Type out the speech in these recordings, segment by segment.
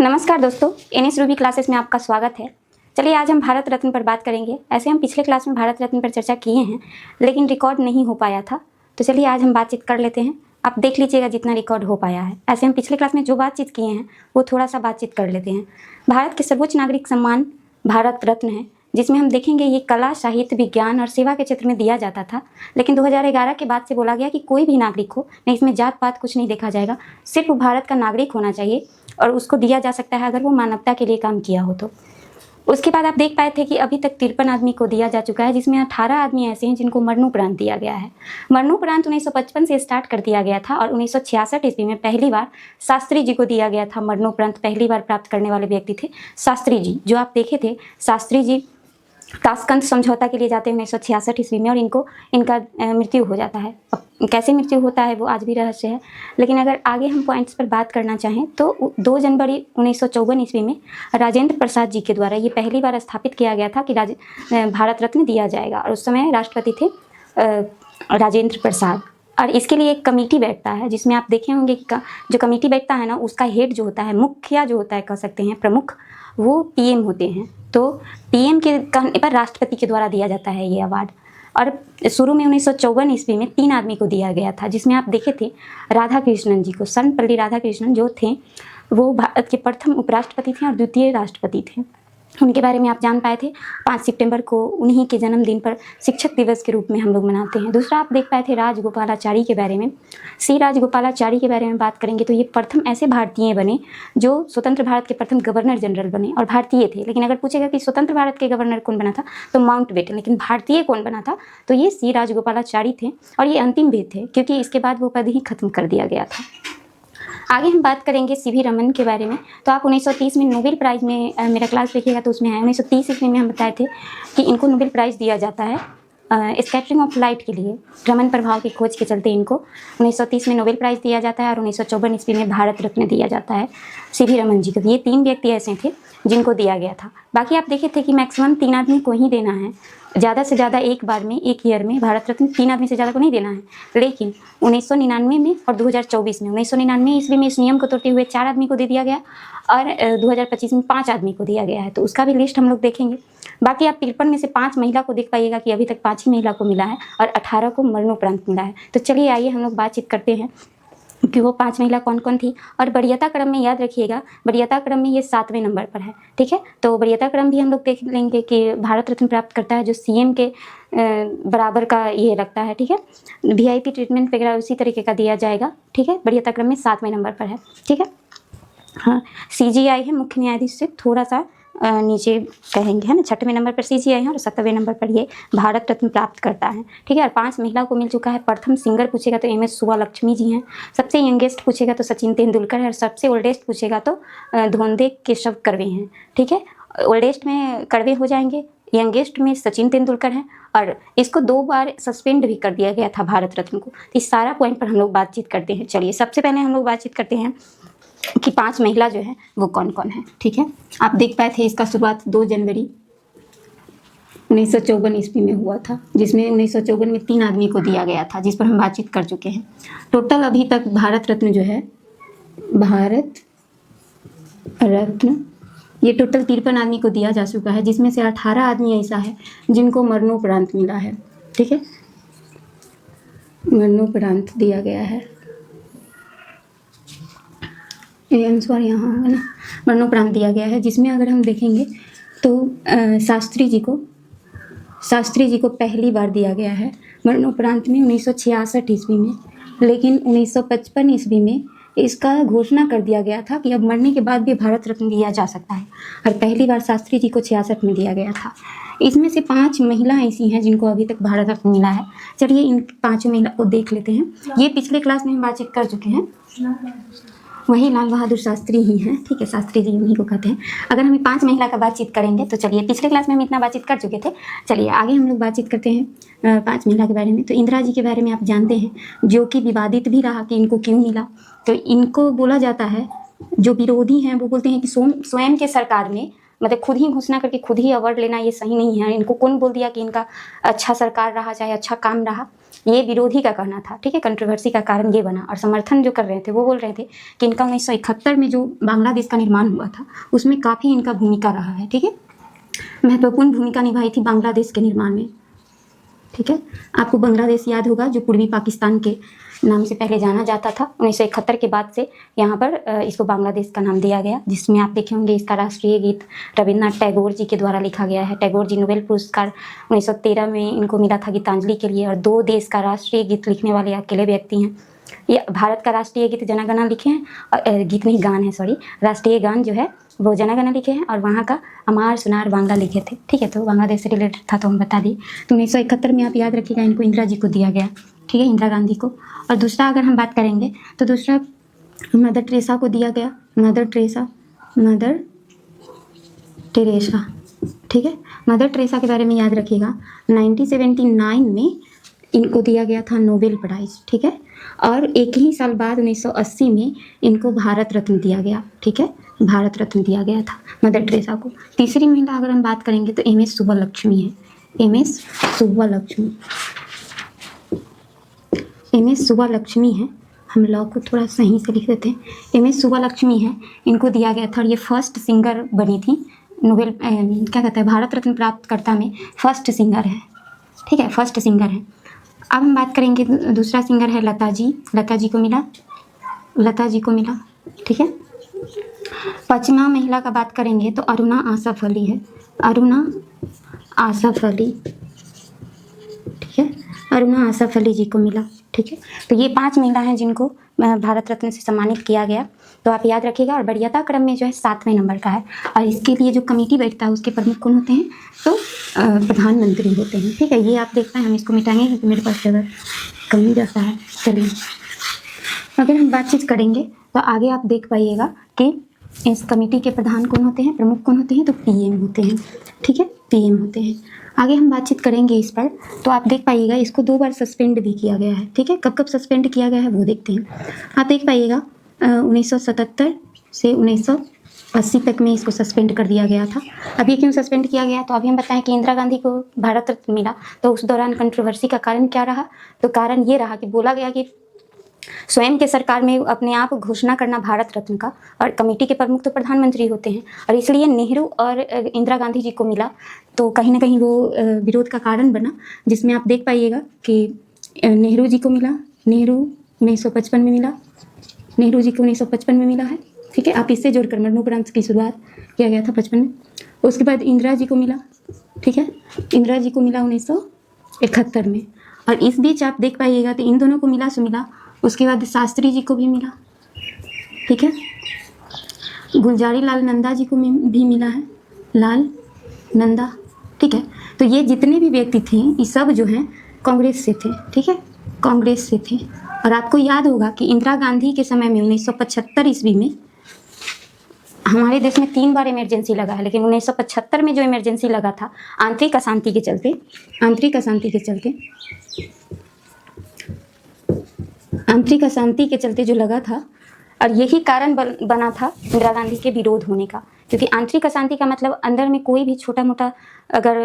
नमस्कार दोस्तों, NS Ruby classes में आपका स्वागत है। चलिए आज हम भारत रत्न पर बात करेंगे। ऐसे हम पिछले क्लास में भारत रत्न पर चर्चा किए हैं, लेकिन रिकॉर्ड नहीं हो पाया था। तो चलिए आज हम बातचीत कर लेते हैं। आप देख लीजिएगा जितना रिकॉर्ड हो पाया है। ऐसे हम पिछले क्लास में जो बातचीत किए हैं वो थोड़ा सा बातचीत कर लेते हैं। भारत के सर्वोच्च नागरिक सम्मान भारत रत्न है, जिसमें हम देखेंगे ये कला, साहित्य, विज्ञान और सेवा के क्षेत्र में दिया जाता था। लेकिन 2011 के बाद से बोला गया कि कोई भी नागरिक हो, नहीं इसमें जात पात कुछ नहीं देखा जाएगा, सिर्फ भारत का नागरिक होना चाहिए और उसको दिया जा सकता है अगर वो मानवता के लिए काम किया हो तो। उसके बाद आप देख पाए थे कि अभी तक 53 आदमी को दिया जा चुका है, जिसमें 18 आदमी ऐसे हैं जिनको मरणोपरांत दिया गया है। मरणोपरांत 1955 से स्टार्ट कर दिया गया था और 1966 ईस्वी में पहली बार शास्त्री जी को दिया गया था। मरणोपरांत पहली बार प्राप्त करने वाले व्यक्ति थे शास्त्री जी, जो आप देखे थे। शास्त्री जी ताशकंद समझौता के लिए जाते हैं 1966 ईस्वी में और इनका मृत्यु हो जाता है। अब कैसे मृत्यु होता है वो आज भी रहस्य है, लेकिन अगर आगे हम पॉइंट्स पर बात करना चाहें तो 2 जनवरी 1954 ईस्वी में राजेंद्र प्रसाद जी के द्वारा ये पहली बार स्थापित किया गया था कि भारत रत्न दिया जाएगा, और उस समय राष्ट्रपति थे राजेंद्र प्रसाद। और इसके लिए एक कमेटी बैठता है, जिसमें आप देखे होंगे कि जो कमेटी बैठता है ना, उसका हेड जो होता है, मुखिया जो होता है, कह सकते हैं प्रमुख, वो पीएम होते हैं। तो पीएम के कहने पर राष्ट्रपति के द्वारा दिया जाता है ये अवार्ड। और शुरू में 1954 ईस्वी में 3 आदमी को दिया गया था, जिसमें आप देखे थे राधा कृष्णन जी को। सर्वपल्ली राधाकृष्णन जो थे वो भारत के प्रथम उपराष्ट्रपति थे और द्वितीय राष्ट्रपति थे। उनके बारे में आप जान पाए थे। 5 सितंबर को उन्हीं के जन्मदिन पर शिक्षक दिवस के रूप में हम लोग मनाते हैं। दूसरा आप देख पाए थे राजगोपालाचारी के बारे में। श्री राजगोपालाचारी के बारे में बात करेंगे तो ये प्रथम ऐसे भारतीय बने जो स्वतंत्र भारत के प्रथम गवर्नर जनरल बने और भारतीय थे। लेकिन अगर पूछेगा कि स्वतंत्र भारत के गवर्नर कौन बना था तो माउंटबेटन, लेकिन भारतीय कौन बना था तो ये श्री राजगोपालाचारी थे। और ये अंतिम भी थे क्योंकि इसके बाद वो पद ही खत्म कर दिया गया था। आगे हम बात करेंगे सीवी रमन के बारे में। तो आप 1930 में नोबेल प्राइज़ में मेरा क्लास देखिएगा तो उसमें है 1930 ईस्वी में हम बताए थे कि इनको नोबेल प्राइज़ दिया जाता है स्कैटरिंग ऑफ लाइट के लिए। रमन प्रभाव की खोज के चलते इनको 1930 में नोबेल प्राइज़ दिया जाता है और 1954 ईस्वी में भारत रत्न दिया जाता है सीवी रमन जी को। ये 3 व्यक्ति ऐसे थे जिनको दिया गया था। बाकी आप देखे थे कि मैक्सिमम 3 आदमी को ही देना है, ज़्यादा से ज़्यादा एक बार में, एक ईयर में भारत रत्न 3 आदमी से ज़्यादा को नहीं देना है। लेकिन 1999 में और 2024 में, 1999 ईस्वी में इस नियम को तोड़ते हुए 4 आदमी को दे दिया गया और 2025 में 5 आदमी को दिया गया है। तो उसका भी लिस्ट हम लोग देखेंगे। बाकी आप 53 में से 5 महिला को देख पाइएगा कि अभी तक 5 ही महिला को मिला है और 18 को मरणोपरांत मिला है। तो चलिए आइए हम लोग बातचीत करते हैं कि वो 5 महिला कौन कौन थी। और वरीयता क्रम में याद रखिएगा, वरीयता क्रम में ये 7वें नंबर पर है, ठीक है। तो वरीयता क्रम भी हम लोग देख लेंगे कि भारत रत्न प्राप्त करता है जो सीएम के बराबर का ये रखता है, ठीक है। वीआईपी ट्रीटमेंट वगैरह उसी तरीके का दिया जाएगा, ठीक है। वरीयता क्रम में 7वें नंबर पर है, ठीक है। हाँ, सीजीआई है, मुख्य न्यायाधीश से थोड़ा सा नीचे कहेंगे, है ना। 6वें नंबर पर सीजीआई है और 7वें नंबर पर ये भारत रत्न प्राप्त करता है, ठीक है। और 5 महिला को मिल चुका है। प्रथम सिंगर पूछेगा तो एमएस सुब्बालक्ष्मी जी हैं। सबसे यंगेस्ट पूछेगा तो सचिन तेंदुलकर है और सबसे ओल्डेस्ट पूछेगा तो धोंडे केशव कर्वे हैं, ठीक है। ओल्डेस्ट में कर्वे हो जाएंगे, यंगेस्ट में सचिन तेंदुलकर हैं और इसको 2 बार सस्पेंड भी कर दिया गया था भारत रत्न को। इस सारा पॉइंट पर हम लोग बातचीत करते हैं। चलिए सबसे पहले हम लोग बातचीत करते हैं कि 5 महिला जो है वो कौन कौन है, ठीक है। आप देख पाए थे इसका शुरुआत 2 जनवरी 1954 ईस्वी में हुआ था, जिसमें 1954 में 3 आदमी को दिया गया था, जिस पर हम बातचीत कर चुके हैं। टोटल अभी तक भारत रत्न जो है, भारत रत्न ये टोटल 53 आदमी को दिया जा चुका है, जिसमें से 18 आदमी ऐसा है जिनको मरणोपरांत मिला है, ठीक है। मरणोपरांत दिया गया है, आंसर यहाँ है ना, मरणोपरांत दिया गया है। जिसमें अगर हम देखेंगे तो शास्त्री जी को पहली बार दिया गया है मरणोपरांत में 1966 ईस्वी में। लेकिन 1955 ईस्वी में इसका घोषणा कर दिया गया था कि अब मरने के बाद भी भारत रत्न दिया जा सकता है और पहली बार शास्त्री जी को 66 में दिया गया था। इसमें से 5 महिला ऐसी हैं जिनको अभी तक भारत रत्न मिला है। चलिए इन 5 महिला को देख लेते हैं। ये पिछले क्लास में हम बातचीत कर चुके हैं, वही लाल बहादुर शास्त्री ही हैं, ठीक है। शास्त्री जी उन्हीं को कहते हैं। अगर हम 5 महिला का बातचीत करेंगे तो चलिए, पिछले क्लास में हम इतना बातचीत कर चुके थे। चलिए आगे हम लोग बातचीत करते हैं 5 महिला के बारे में। तो इंदिरा जी के बारे में आप जानते हैं, जो कि विवादित भी रहा कि इनको क्यों मिला। तो इनको बोला जाता है, जो विरोधी हैं वो बोलते हैं कि स्वयं के सरकार में, मतलब खुद ही घोषणा करके खुद ही अवार्ड लेना ये सही नहीं है। इनको कौन बोल दिया कि इनका अच्छा सरकार रहा, चाहे अच्छा काम रहा। ये विरोधी का कहना था, ठीक है। कंट्रोवर्सी का कारण ये बना, और समर्थन जो कर रहे थे वो बोल रहे थे कि इनका 1971 में जो बांग्लादेश का निर्माण हुआ था उसमें काफ़ी इनका भूमिका रहा है, ठीक है। महत्वपूर्ण भूमिका निभाई थी बांग्लादेश के निर्माण में, ठीक है। आपको बांग्लादेश याद होगा, जो पूर्वी पाकिस्तान के नाम से पहले जाना जाता था। 1971 के बाद से यहाँ पर इसको बांग्लादेश का नाम दिया गया, जिसमें आप देखे होंगे इसका राष्ट्रीय गीत रविन्द्रनाथ टैगोर जी के द्वारा लिखा गया है। टैगोर जी नोबेल पुरस्कार 1913 में इनको मिला था गीतांजलि के लिए, और 2 देश का राष्ट्रीय गीत लिखने वाले अकेले व्यक्ति हैं। ये भारत का राष्ट्रीय गीत जनगणना लिखे हैं, और गीत नहीं गान है, सॉरी, राष्ट्रीय गान जो है वो जनगणना लिखे हैं, और वहाँ का अमार सुनार बांग्ला लिखे थे, ठीक है। तो बांग्लादेश से रिलेटेड था तो हम बता दिए। तो 1971 में आप याद रखिएगा, इनको इंदिरा जी को दिया गया, ठीक है, इंदिरा गांधी को। और दूसरा अगर हम बात करेंगे तो दूसरा मदर टेरेसा को दिया गया, मदर टेरेसा, ठीक है। मदर टेरेसा के बारे में याद रखिएगा, 1979 में इनको दिया गया था नोबेल प्राइज़, ठीक है। और एक ही साल बाद 1980 में इनको भारत रत्न दिया गया, ठीक है, भारत रत्न दिया गया था मदर टेरेसा को। तीसरी महिला अगर हम बात करेंगे तो एम एस सुब्बालक्ष्मी है, एम एस सुब्बालक्ष्मी है। हम लॉ को थोड़ा सही से लिख देते हैं। एम एस सुब्बालक्ष्मी है, इनको दिया गया था, और ये फर्स्ट सिंगर बनी थी नोबेल क्या कहते हैं भारत रत्न प्राप्तकर्ता में फर्स्ट सिंगर है, ठीक है, फर्स्ट सिंगर है। अब हम बात करेंगे दूसरा सिंगर है लता जी, लता जी को मिला, ठीक है। 5वां महिला का बात करेंगे तो अरुणा आसफ अली है, अरुणा आसफ अली, ठीक है, अरुणा आसफ अली जी को मिला, ठीक है। तो ये 5 महिला हैं जिनको भारत रत्न से सम्मानित किया गया, तो आप याद रखिएगा। और वरीयता क्रम में जो है 7वें नंबर का है, और इसके लिए जो कमेटी बैठता है उसके प्रमुख कौन होते हैं, तो प्रधानमंत्री होते हैं, ठीक है। ये आप देख पाए, हम इसको मिटाएंगे क्योंकि मेरे पास जगह कमी जैसा है। चलिए अगर हम बातचीत करेंगे तो आगे आप देख पाइएगा कि इस कमेटी के प्रधान कौन होते हैं, प्रमुख कौन होते हैं, तो पीएम होते हैं, ठीक है, पीएम होते हैं। आगे हम बातचीत करेंगे इस पर, तो आप देख पाइएगा इसको 2 बार सस्पेंड भी किया गया है, ठीक है। कब कब सस्पेंड किया गया है वो देखते हैं। आप देख पाइएगा 1977 से 1980 तक में इसको सस्पेंड कर दिया गया था। अब ये क्यों सस्पेंड किया गया, तो अभी हम बताएं कि इंदिरा गांधी को भारत रत्न मिला, तो उस दौरान कंट्रोवर्सी का कारण क्या रहा, तो कारण ये रहा कि बोला गया कि स्वयं के सरकार में अपने आप घोषणा करना भारत रत्न का, और कमेटी के प्रमुख तो प्रधानमंत्री होते हैं, और इसलिए नेहरू और इंदिरा गांधी जी को मिला, तो कहीं ना कहीं वो विरोध का कारण बना, जिसमें आप देख पाइएगा कि नेहरू जी को मिला, नेहरू 1955 में मिला, नेहरू जी को 1955 में मिला है, ठीक है। आप इससे जोड़कर मरणोपरांत की शुरुआत किया गया था 55 में। उसके बाद इंदिरा जी को मिला, ठीक है, इंदिरा जी को मिला 1971 में, और इस बीच आप देख पाइएगा तो इन दोनों को मिला सो मिला। उसके बाद शास्त्री जी को भी मिला, ठीक है, गुलजारी लाल नंदा जी को भी मिला है, लाल नंदा, ठीक है। तो ये जितने भी व्यक्ति थे ये सब जो हैं कांग्रेस से थे, ठीक है, कांग्रेस से थे। और आपको याद होगा कि इंदिरा गांधी के समय में 1975 ईस्वी में हमारे देश में 3 बार इमरजेंसी लगा है, लेकिन 1975 में जो इमरजेंसी लगा था आंतरिक अशांति के चलते जो लगा था, और यही कारण बना था इंदिरा गांधी के विरोध होने का, क्योंकि आंतरिक अशांति का मतलब अंदर में कोई भी छोटा मोटा अगर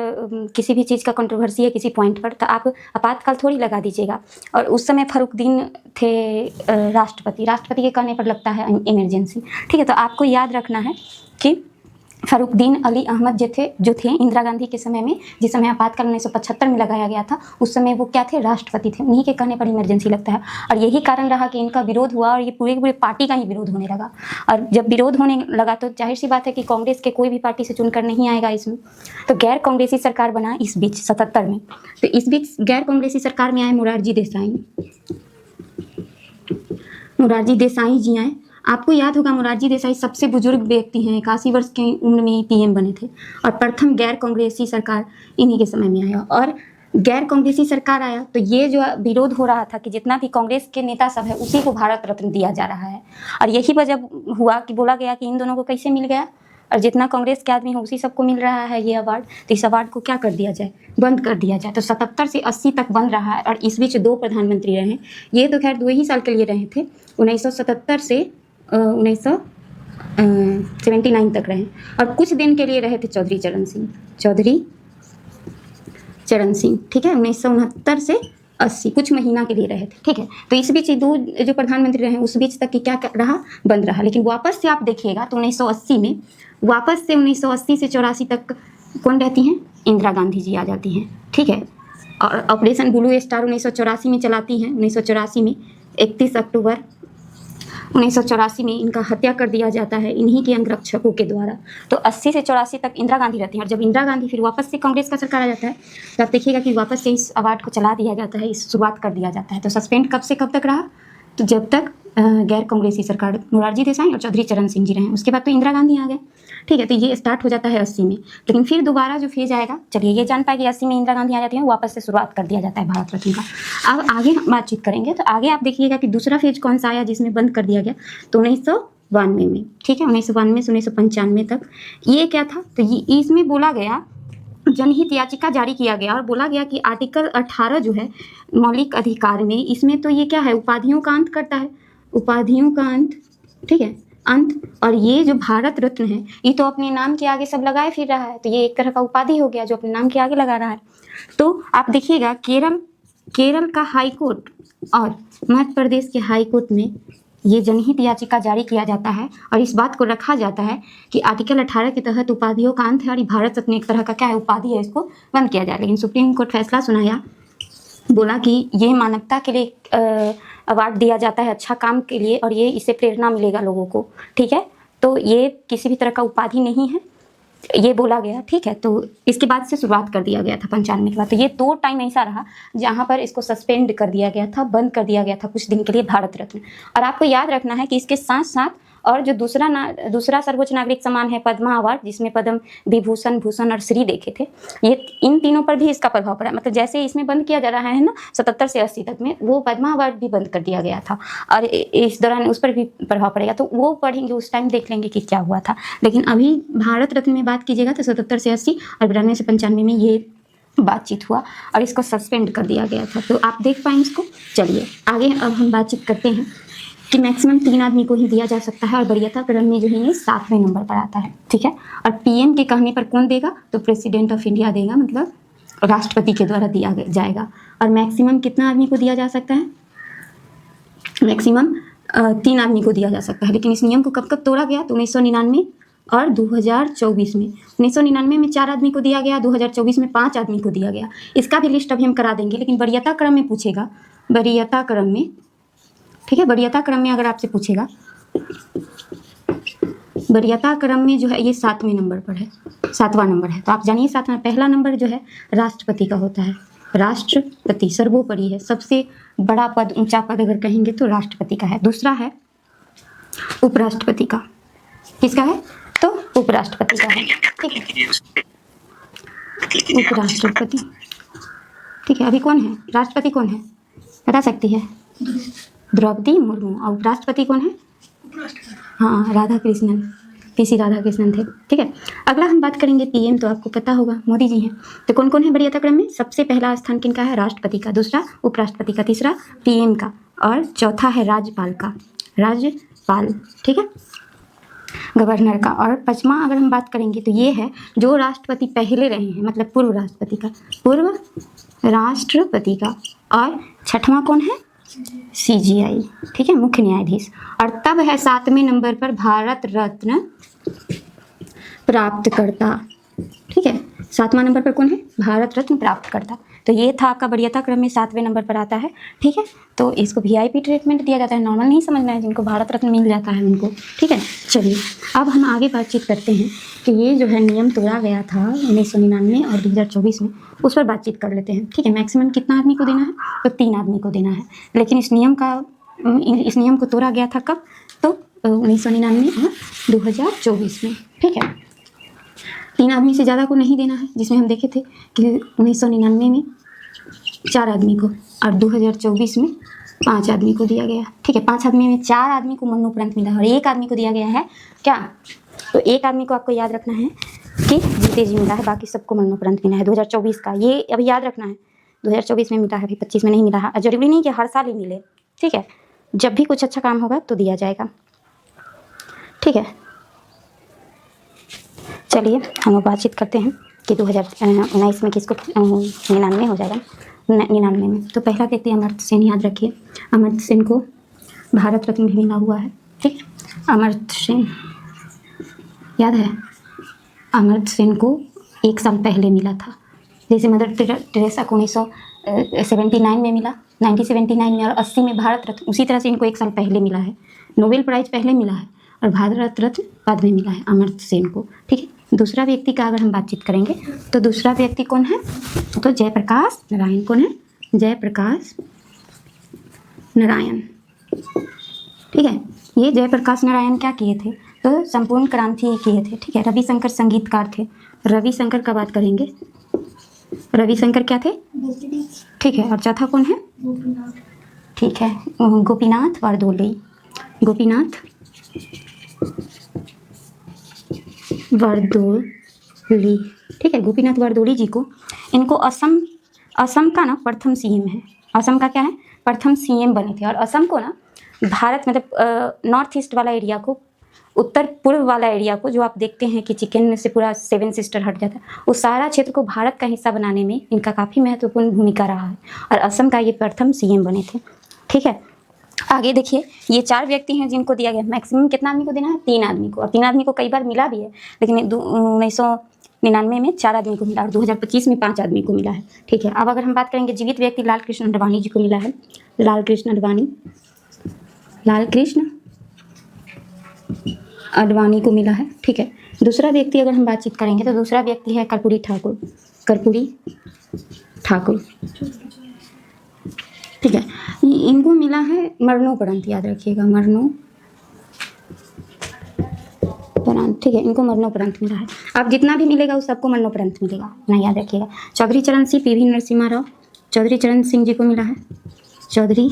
किसी भी चीज़ का कंट्रोवर्सी है किसी पॉइंट पर, तो आप आपातकाल थोड़ी लगा दीजिएगा। और उस समय फरुखुद्दीन थे राष्ट्रपति के कहने पर लगता है इमरजेंसी, ठीक है। तो आपको याद रखना है कि फरुखुद्दीन अली अहमद जो थे इंदिरा गांधी के समय में, जिस समय आपातकाल 1975 में लगाया गया था, उस समय वो क्या थे, राष्ट्रपति थे, उन्हीं के कहने पर इमरजेंसी लगता है। और यही कारण रहा कि इनका विरोध हुआ, और ये पूरे पार्टी का ही विरोध होने लगा। और जब विरोध होने लगा तो जाहिर सी बात है कि कांग्रेस के कोई भी पार्टी से चुनकर नहीं आएगा इसमें, तो गैर कांग्रेसी सरकार बना इस बीच 77 में। तो इस बीच गैर कांग्रेसी सरकार में आए मोरारजी देसाई जी आए। आपको याद होगा मोरारजी देसाई सबसे बुजुर्ग व्यक्ति हैं, 81 वर्ष की उम्र में पीएम बने थे, और प्रथम गैर कांग्रेसी सरकार इन्हीं के समय में आया। और गैर कांग्रेसी सरकार आया तो ये जो विरोध हो रहा था कि जितना भी कांग्रेस के नेता सब है उसी को भारत रत्न दिया जा रहा है, और यही वजह हुआ कि बोला गया कि इन दोनों को कैसे मिल गया, और जितना कांग्रेस के आदमी है उसी सबको मिल रहा है ये अवार्ड, तो इस अवार्ड को क्या कर दिया जाए, बंद कर दिया जाए। तो 77 से 80 तक बंद रहा है, और इस बीच 2 प्रधानमंत्री रहे। ये तो खैर 2 ही साल के लिए रहे थे, 1977 से 1979 तक रहे, और कुछ दिन के लिए रहे थे चौधरी चरण सिंह, ठीक है, 1969 से 1980 कुछ महीना के लिए रहे थे, ठीक है। तो इस बीच दो जो प्रधानमंत्री रहे उस बीच तक की क्या रहा, बंद रहा। लेकिन वापस से आप देखिएगा तो 1980 में वापस से 1980 से 84 तक कौन रहती हैं, इंदिरा गांधी जी आ जाती हैं, ठीक है। और ऑपरेशन ब्लू स्टार 1984 में चलाती हैं। 1984 में 31 अक्टूबर 1984 में इनका हत्या कर दिया जाता है इन्हीं के अंगरक्षकों के द्वारा। तो 80 से 84 तक इंदिरा गांधी रहती हैं। और जब इंदिरा गांधी फिर वापस से कांग्रेस का सरकार आ जाता है तो आप देखिएगा कि वापस से इस अवार्ड को चला दिया जाता है, इस शुरुआत कर दिया जाता है। तो सस्पेंड कब से कब तक रहा, तो जब तक गैर कांग्रेसी सरकार मोरारजी देसाई और चौधरी चरण सिंह जी रहे। उसके बाद तो इंदिरा गांधी आ गए, ठीक है। तो ये स्टार्ट हो जाता है 80 में। लेकिन फिर दोबारा जो फेज आएगा, चलिए ये जान पाए कि 80 में इंदिरा गांधी आ जाती है, वापस से शुरुआत कर दिया जाता है भारत रत्न का। अब आगे हम बातचीत करेंगे तो आगे आप देखिएगा कि दूसरा फेज कौन सा आया जिसमें बंद कर दिया गया, तो 1992 में, ठीक है। 1992 से 1995 तक ये क्या था, तो ये इसमें बोला गया, जनहित याचिका जारी किया गया और बोला गया कि आर्टिकल 18 जो है मौलिक अधिकार में, इसमें तो ये क्या है, उपाधियों का अंत करता है, उपाधियों का अंत, ठीक है, अंत। और ये जो भारत रत्न है ये तो अपने नाम के आगे सब लगाए फिर रहा है, तो ये एक तरह का उपाधि हो गया जो अपने नाम के आगे लगा रहा है। तो आप देखिएगा केरल का हाई कोर्ट और मध्य प्रदेश के हाई कोर्ट में ये जनहित याचिका जारी किया जाता है और इस बात को रखा जाता है कि आर्टिकल 18 के तहत उपाधियों का अंत है और भारत रत्न एक तरह का क्या है, उपाधि है, इसको बंद किया जाए। लेकिन सुप्रीम कोर्ट फैसला सुनाया, बोला कि ये मानवता के लिए अवार्ड दिया जाता है अच्छा काम के लिए और ये इससे प्रेरणा मिलेगा लोगों को, ठीक है। तो ये किसी भी तरह का उपाधि नहीं है, ये बोला गया, ठीक है। तो इसके बाद से शुरुआत कर दिया गया था 95 के बाद। तो ये 2 टाइम ऐसा रहा जहाँ पर इसको सस्पेंड कर दिया गया था, बंद कर दिया गया था कुछ दिन के लिए भारत रत्न। और आपको याद रखना है कि इसके साथ साथ और जो दूसरा सर्वोच्च नागरिक सम्मान है पद्मा अवार्ड, जिसमें पद्म विभूषण, भूषण और श्री देखे थे, ये इन तीनों पर भी इसका प्रभाव पड़ा। मतलब जैसे इसमें बंद किया जा रहा है ना 77 से 80 तक में, वो पद्मा अवार्ड भी बंद कर दिया गया था और इस दौरान उस पर भी प्रभाव पड़ेगा। तो वो पढ़ेंगे उस टाइम, देख लेंगे कि क्या हुआ था। लेकिन अभी भारत रत्न में बात कीजिएगा तो 77 से 80 और 92 से 95 में ये बातचीत हुआ और इसको सस्पेंड कर दिया गया था। तो आप देख पाएँ इसको। चलिए आगे अब हम बातचीत करते हैं कि मैक्सिमम 3 आदमी को ही दिया जा सकता है और वरीयता क्रम में जो है ये 7वें नंबर पर आता है, ठीक है। और पीएम के कहने पर कौन देगा, तो प्रेसिडेंट ऑफ इंडिया देगा, मतलब राष्ट्रपति के द्वारा दिया जाएगा। और मैक्सिमम कितना आदमी को दिया जा सकता है, मैक्सिमम 3 आदमी को दिया जा सकता है। लेकिन इस नियम को कब कब तोड़ा गया, तो 1999 और 2024 में। 1999 में 4 आदमी को दिया गया, 2024 में 5 आदमी को दिया गया। इसका भी लिस्ट अभी हम करा देंगे। लेकिन वरीयता क्रम में पूछेगा, वरीयता क्रम में, ठीक है, वरीयता क्रम में अगर आपसे पूछेगा, वरीयता क्रम में जो है ये 7वें नंबर पर है, 7वां नंबर है। तो आप जानिए 7वां, पहला नंबर जो है राष्ट्रपति का होता है। राष्ट्रपति सर्वोपरि है, सबसे बड़ा पद, ऊंचा पद अगर कहेंगे तो राष्ट्रपति का है। दूसरा है उपराष्ट्रपति का, किसका है, तो उपराष्ट्रपति का है, ठीक है, उपराष्ट्रपति, ठीक है। अभी कौन है राष्ट्रपति, कौन है बता सकती है, द्रौपदी मुर्मू। और उपराष्ट्रपति कौन है, हाँ राधा कृष्णन, पीसी राधा कृष्णन थे, ठीक है। अगला हम बात करेंगे पीएम, तो आपको पता होगा मोदी जी हैं। तो कौन कौन है वरीयता क्रम में, सबसे पहला स्थान किनका है, राष्ट्रपति का, दूसरा उपराष्ट्रपति का, तीसरा पीएम का और चौथा है राज्यपाल का, राज्यपाल, ठीक है, गवर्नर का। और 5वां अगर हम बात करेंगे तो ये है जो राष्ट्रपति पहले रहे हैं, मतलब पूर्व राष्ट्रपति का, पूर्व राष्ट्रपति का। और 6वां कौन है, CGI, ठीक है, मुख्य न्यायाधीश। और तब है 7वें नंबर पर भारत रत्न प्राप्तकर्ता, ठीक है, 7वां नंबर पर कौन है, भारत रत्न प्राप्तकर्ता। तो ये था आपका वरीयता क्रम में 7वें नंबर पर आता है, ठीक है। तो इसको VIP ट्रीटमेंट दिया जाता है, नॉर्मल नहीं समझना है, जिनको भारत रत्न मिल जाता है उनको, ठीक है। चलिए अब हम आगे बातचीत करते हैं कि ये जो है नियम तोड़ा गया था 1999 और 2024 में, उस पर बातचीत कर लेते हैं, ठीक है। मैक्सिमम कितना आदमी को देना है, तो 3 आदमी को देना है। लेकिन इस नियम को तोड़ा गया था कब, तो 1999 और 2024 में, ठीक है। 3 आदमी से ज़्यादा को नहीं देना है, जिसमें हम देखे थे कि 1999 में 4 आदमी को और 2024 में 5 आदमि को दिया गया, ठीक है। 5 आदमी में 4 आदमी को मरणोपरांत मिला और 1 आदमी को दिया गया है क्या, तो 1 आदमी को आपको याद रखना है कि जीते जी मिला है, बाकी सबको मरणोपरांत मिला है 2024 का, ये अभी याद रखना है। 2024 में मिला है, अभी 25 में नहीं मिला है। जरूरी नहीं कि हर साल ही मिले, ठीक है, जब भी कुछ अच्छा काम होगा तो दिया जाएगा, ठीक है। चलिए हम बातचीत करते हैं कि 2019 में किसको 99 हो जाएगा, 99 में। तो पहला व्यक्ति अमर्त्य सेन, याद रखिए अमर्त्य सेन को भारत रत्न भी मिला हुआ है। ठीक, अमर्त्य सेन याद है, अमर्त्य सेन को 1 साल पहले मिला था। जैसे मदर टेरेसा को 1979 में मिला, 1979 में, और 80 में भारत रत्न, उसी तरह से इनको 1 साल पहले मिला है। नोबेल प्राइज पहले मिला है और भारत रत्न बाद में मिला है अमर्त्य सेन को। ठीक है, दूसरा व्यक्ति का अगर हम बातचीत करेंगे तो दूसरा व्यक्ति कौन है, तो जयप्रकाश नारायण। कौन है, जयप्रकाश नारायण। ठीक है, ये जयप्रकाश नारायण क्या किए थे, तो संपूर्ण क्रांति किए थे। ठीक है, रविशंकर संगीतकार थे। रविशंकर का बात करेंगे, रविशंकर क्या थे, ठीक है, और चौथा कौन है, ठीक है, गोपीनाथ बारदोली। गोपीनाथ बारदोली। ठीक है, गोपीनाथ बारदोली जी को, इनको असम का ना प्रथम सीएम है। असम का क्या है, प्रथम सीएम बने थे। और असम को ना भारत मतलब नॉर्थ ईस्ट वाला एरिया को, उत्तर पूर्व वाला एरिया को, जो आप देखते हैं कि चिकन से पूरा 7 सिस्टर हट जाता है, उस सारा क्षेत्र को भारत का हिस्सा बनाने में इनका काफ़ी महत्वपूर्ण भूमिका रहा है और असम का ये प्रथम सीएम बने थे। ठीक है, आगे देखिए, ये 4 व्यक्ति हैं जिनको दिया गया। मैक्सिमम कितना आदमी को देना है, 3 आदमी को, और 3 आदमी को कई बार मिला भी है, लेकिन 1999 में 4 आदमी को मिला और 2025 में 5 आदमी को मिला है। ठीक है, अब अगर हम बात करेंगे जीवित व्यक्ति, लाल कृष्ण आडवाणी जी को मिला है। लाल कृष्ण आडवाणी को मिला है। ठीक है, दूसरा व्यक्ति अगर हम बातचीत करेंगे तो दूसरा व्यक्ति है कर्पूरी ठाकुर। कर्पूरी ठाकुर, ठीक है, इनको मिला है मरणोपरांत, याद रखिएगा मरणोपरांत। ठीक है, इनको मरणोपरांत मिला है। अब जितना भी मिलेगा उस सबको मरणोपरांत मिलेगा ना, याद रखिएगा। चौधरी चरण सिंह, पीवी नरसिम्हा राव, चौधरी चरण सिंह जी को मिला है। चौधरी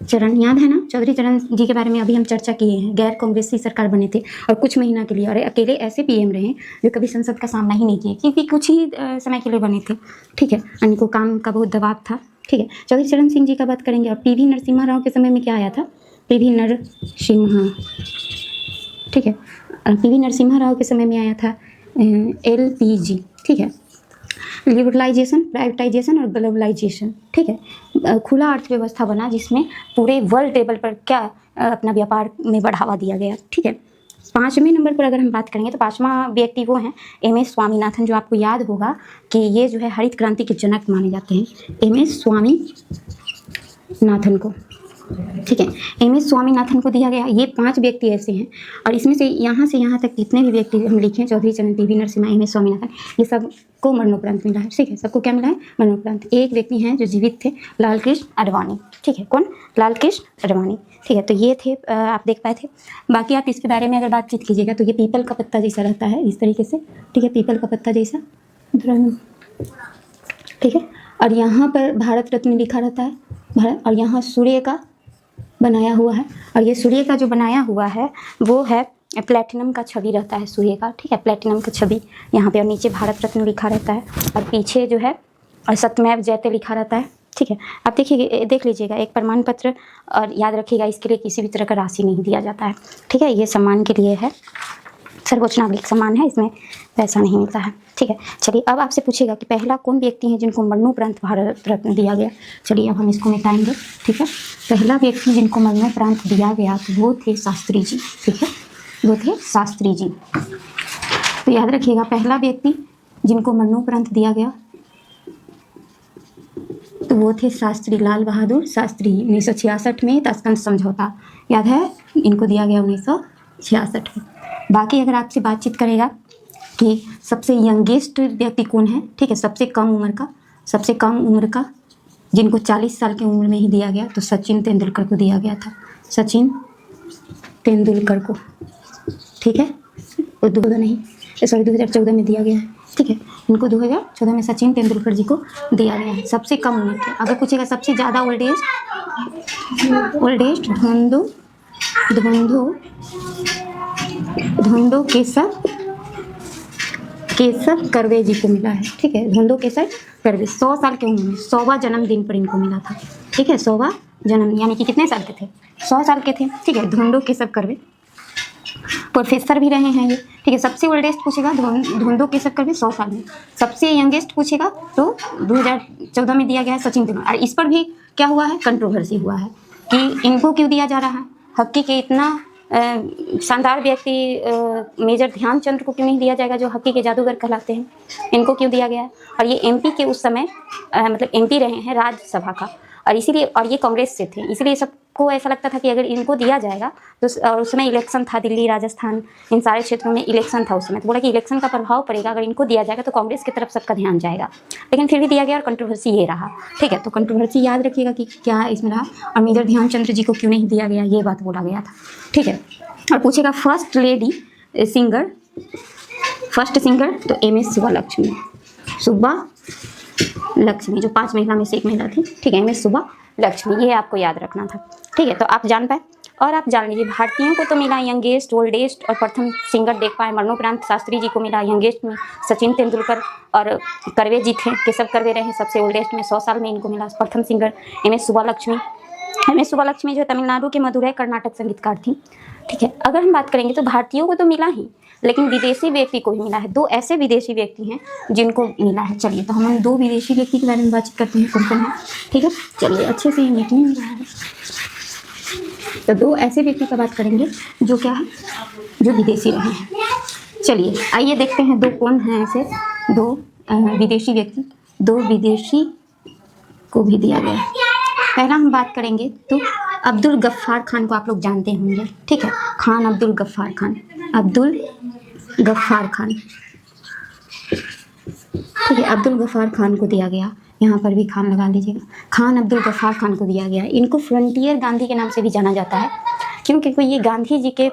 चरण, याद है ना, चौधरी चरण जी के बारे में अभी हम चर्चा किए हैं। गैर कांग्रेसी सरकार बने थे और कुछ महीना के लिए, और अकेले ऐसे पीएम रहे जो कभी संसद का सामना ही नहीं किए, क्योंकि कुछ ही समय के लिए बने थे। ठीक है, इनको काम का बहुत दबाव था। ठीक है, चौधरी चरण सिंह जी का बात करेंगे। और पीवी नरसिम्हा राव के समय में क्या आया था, पीवी नरसिम्हा, ठीक है, पीवी नरसिम्हा राव के समय में आया था LPG। ठीक है, लिबरलाइजेशन, प्राइवेटाइजेशन और ग्लोबलाइजेशन। ठीक है, खुला अर्थव्यवस्था बना जिसमें पूरे वर्ल्ड टेबल पर क्या अपना व्यापार में बढ़ावा दिया गया। ठीक है, 5वें नंबर पर अगर हम बात करेंगे तो 5वां व्यक्ति वो हैं MS स्वामीनाथन, जो आपको याद होगा कि ये जो है हरित क्रांति के जनक माने जाते हैं, MS स्वामीनाथन को। ठीक है, MS स्वामीनाथन को दिया गया। ये 5 व्यक्ति ऐसे हैं, और इसमें से यहाँ तक जितने भी व्यक्ति हम लिखे, चौधरी चरण, पीवी नरसिम्हा, MS स्वामीनाथन, ये सब को मरणोपरांत मिला है। ठीक है, सबको क्या मिला है, मरणोपरांत। एक व्यक्ति हैं जो जीवित थे, लाल कृष्ण आडवाणी। ठीक है, कौन, लाल कृष्ण आडवाणी। ठीक है, तो ये थे, आप देख पाए थे। बाकी आप इसके बारे में अगर बातचीत कीजिएगा तो ये पीपल का पत्ता जैसा रहता है, इस तरीके से। ठीक है, पीपल का पत्ता जैसा। ठीक है, और यहाँ पर भारत रत्न लिखा रहता है, भारत, और यहाँ सूर्य का बनाया हुआ है, और ये सूर्य का जो बनाया हुआ है वो है प्लेटिनम का छवि रहता है सूर्य का। ठीक है, प्लेटिनम का छवि यहाँ पे, और नीचे भारत रत्न लिखा रहता है, और पीछे जो है सत्यमेव जयते लिखा रहता है। ठीक है, आप देखिए, देख लीजिएगा, एक प्रमाण पत्र, और याद रखिएगा इसके लिए किसी भी तरह का राशि नहीं दिया जाता है। ठीक है, ये सम्मान के लिए है, सर्वोच्च नागरिक सम्मान है, इसमें पैसा नहीं मिलता है। ठीक है, चलिए अब आपसे पूछेगा कि पहला कौन व्यक्ति हैं जिनको मरणोपरांत भारत रत्न दिया गया। चलिए अब हम इसको मिटाएंगे। ठीक है, पहला व्यक्ति जिनको मरणोपरांत दिया गया तो वो थे शास्त्री जी। ठीक है, वो थे शास्त्री जी। तो याद रखिएगा, पहला व्यक्ति जिनको मरणोपरांत दिया गया तो वो थे शास्त्री लाल बहादुर शास्त्री। 1966 में ताशकंद समझौता, याद है, इनको दिया गया 1966 में। बाकी अगर आपसे बातचीत करेगा कि सबसे यंगेस्ट व्यक्ति कौन है, ठीक है, सबसे कम उम्र का जिनको 40 साल की उम्र में ही दिया गया, तो सचिन तेंदुलकर को दिया गया था, सचिन तेंदुलकर को। ठीक है, और 2014 में दिया गया है। ठीक है, इनको 2014 में सचिन तेंदुलकर जी को दिया गया है, सबसे कम उम्र के। अगर पूछेगा सबसे ज़्यादा ओल्डेस्ट धोंडो केशव कर्वे जी को मिला है। ठीक है, धोंडो केशव कर्वे 100 साल की उम्र में 100वां जन्मदिन पर इनको मिला था। ठीक है, 100वां जन्म, यानी कि कितने साल के थे, 100 साल के थे। ठीक है, धोंडो केशव कर्वे प्रोफेसर भी रहे हैं ये, ठीक है। सबसे ओल्डेस्ट पूछेगा धुंधु केशव करके 100 साल में। सबसे यंगेस्ट पूछेगा तो 2014 में दिया गया है सचिन तेंदुलकर। और इस पर भी क्या हुआ है, कंट्रोवर्सी हुआ है कि इनको क्यों दिया जा रहा है, हॉकी के इतना शानदार व्यक्ति मेजर ध्यानचंद को क्यों नहीं दिया जाएगा, जो हॉकी के जादूगर कहलाते हैं, इनको क्यों दिया गया है। और ये एमपी के उस समय मतलब एमपी रहे हैं राज्यसभा का, और इसीलिए, और ये कांग्रेस से थे, इसलिए सबको ऐसा लगता था कि अगर इनको दिया जाएगा तो, और उस समय इलेक्शन था, दिल्ली राजस्थान इन सारे क्षेत्रों में इलेक्शन था उस समय, तो बोला कि इलेक्शन का प्रभाव पड़ेगा, अगर इनको दिया जाएगा तो कांग्रेस की तरफ सबका ध्यान जाएगा। लेकिन फिर भी दिया गया और कंट्रोवर्सी ये रहा, ठीक है। तो कंट्रोवर्सी याद रखिएगा कि क्या इसमें रहा, और मेजर ध्यानचंद जी को क्यों नहीं दिया गया, ये बात बोला गया था, ठीक है। और पूछेगा first lady singer, first singer तो MS सुब्बालक्ष्मी, सुब्बालक्ष्मी जो 5 महिला में से एक महिला थी, ठीक है, MS सुब्बालक्ष्मी, ये आपको याद रखना था, ठीक है। तो आप जान पाए। और आप जान लीजिए भारतीयों को तो मिला यंगेस्ट, ओल्डेस्ट और प्रथम सिंगर देख पाए। मरणोपरांत शास्त्री जी को मिला यंगेस्ट में सचिन तेंदुलकर, और कर्वे जी थे, केशव कर्वे रहे सबसे ओल्डेस्ट में, 100 साल में इनको मिला प्रथम सिंगर MS सुब्बालक्ष्मी। MS सुब्बालक्ष्मी जो तमिलनाडु के मदुरै कर्नाटक संगीतकार थी, ठीक है। अगर हम बात करेंगे तो भारतीयों को तो मिला ही, लेकिन विदेशी व्यक्ति को भी मिला है। 2 ऐसे विदेशी व्यक्ति हैं जिनको मिला है। चलिए तो हम 2 विदेशी व्यक्ति के बारे में बातचीत करते हैं, कौन कौन है, ठीक है। चलिए अच्छे से मीटिंग हो रहा है, तो 2 ऐसे व्यक्ति का बात करेंगे जो क्या है, जो विदेशी रहे हैं। चलिए आइए देखते हैं 2 कौन हैं ऐसे 2 विदेशी व्यक्ति, 2 विदेशी को भी दिया गया। पहला हम बात करेंगे तो अब्दुल गफ्फार खान को आप लोग जानते होंगे, ठीक है। खान अब्दुल गफ्फार खान, अब्दुल गफ्फार खान, ठीक है। अब्दुल गफ्फार खान को दिया गया, यहाँ पर भी खान लगा लीजिएगा। खान अब्दुल गफ्फार खान को दिया गया। इनको फ्रंटियर गांधी के नाम से भी जाना जाता है, क्योंकि ये गांधी जी के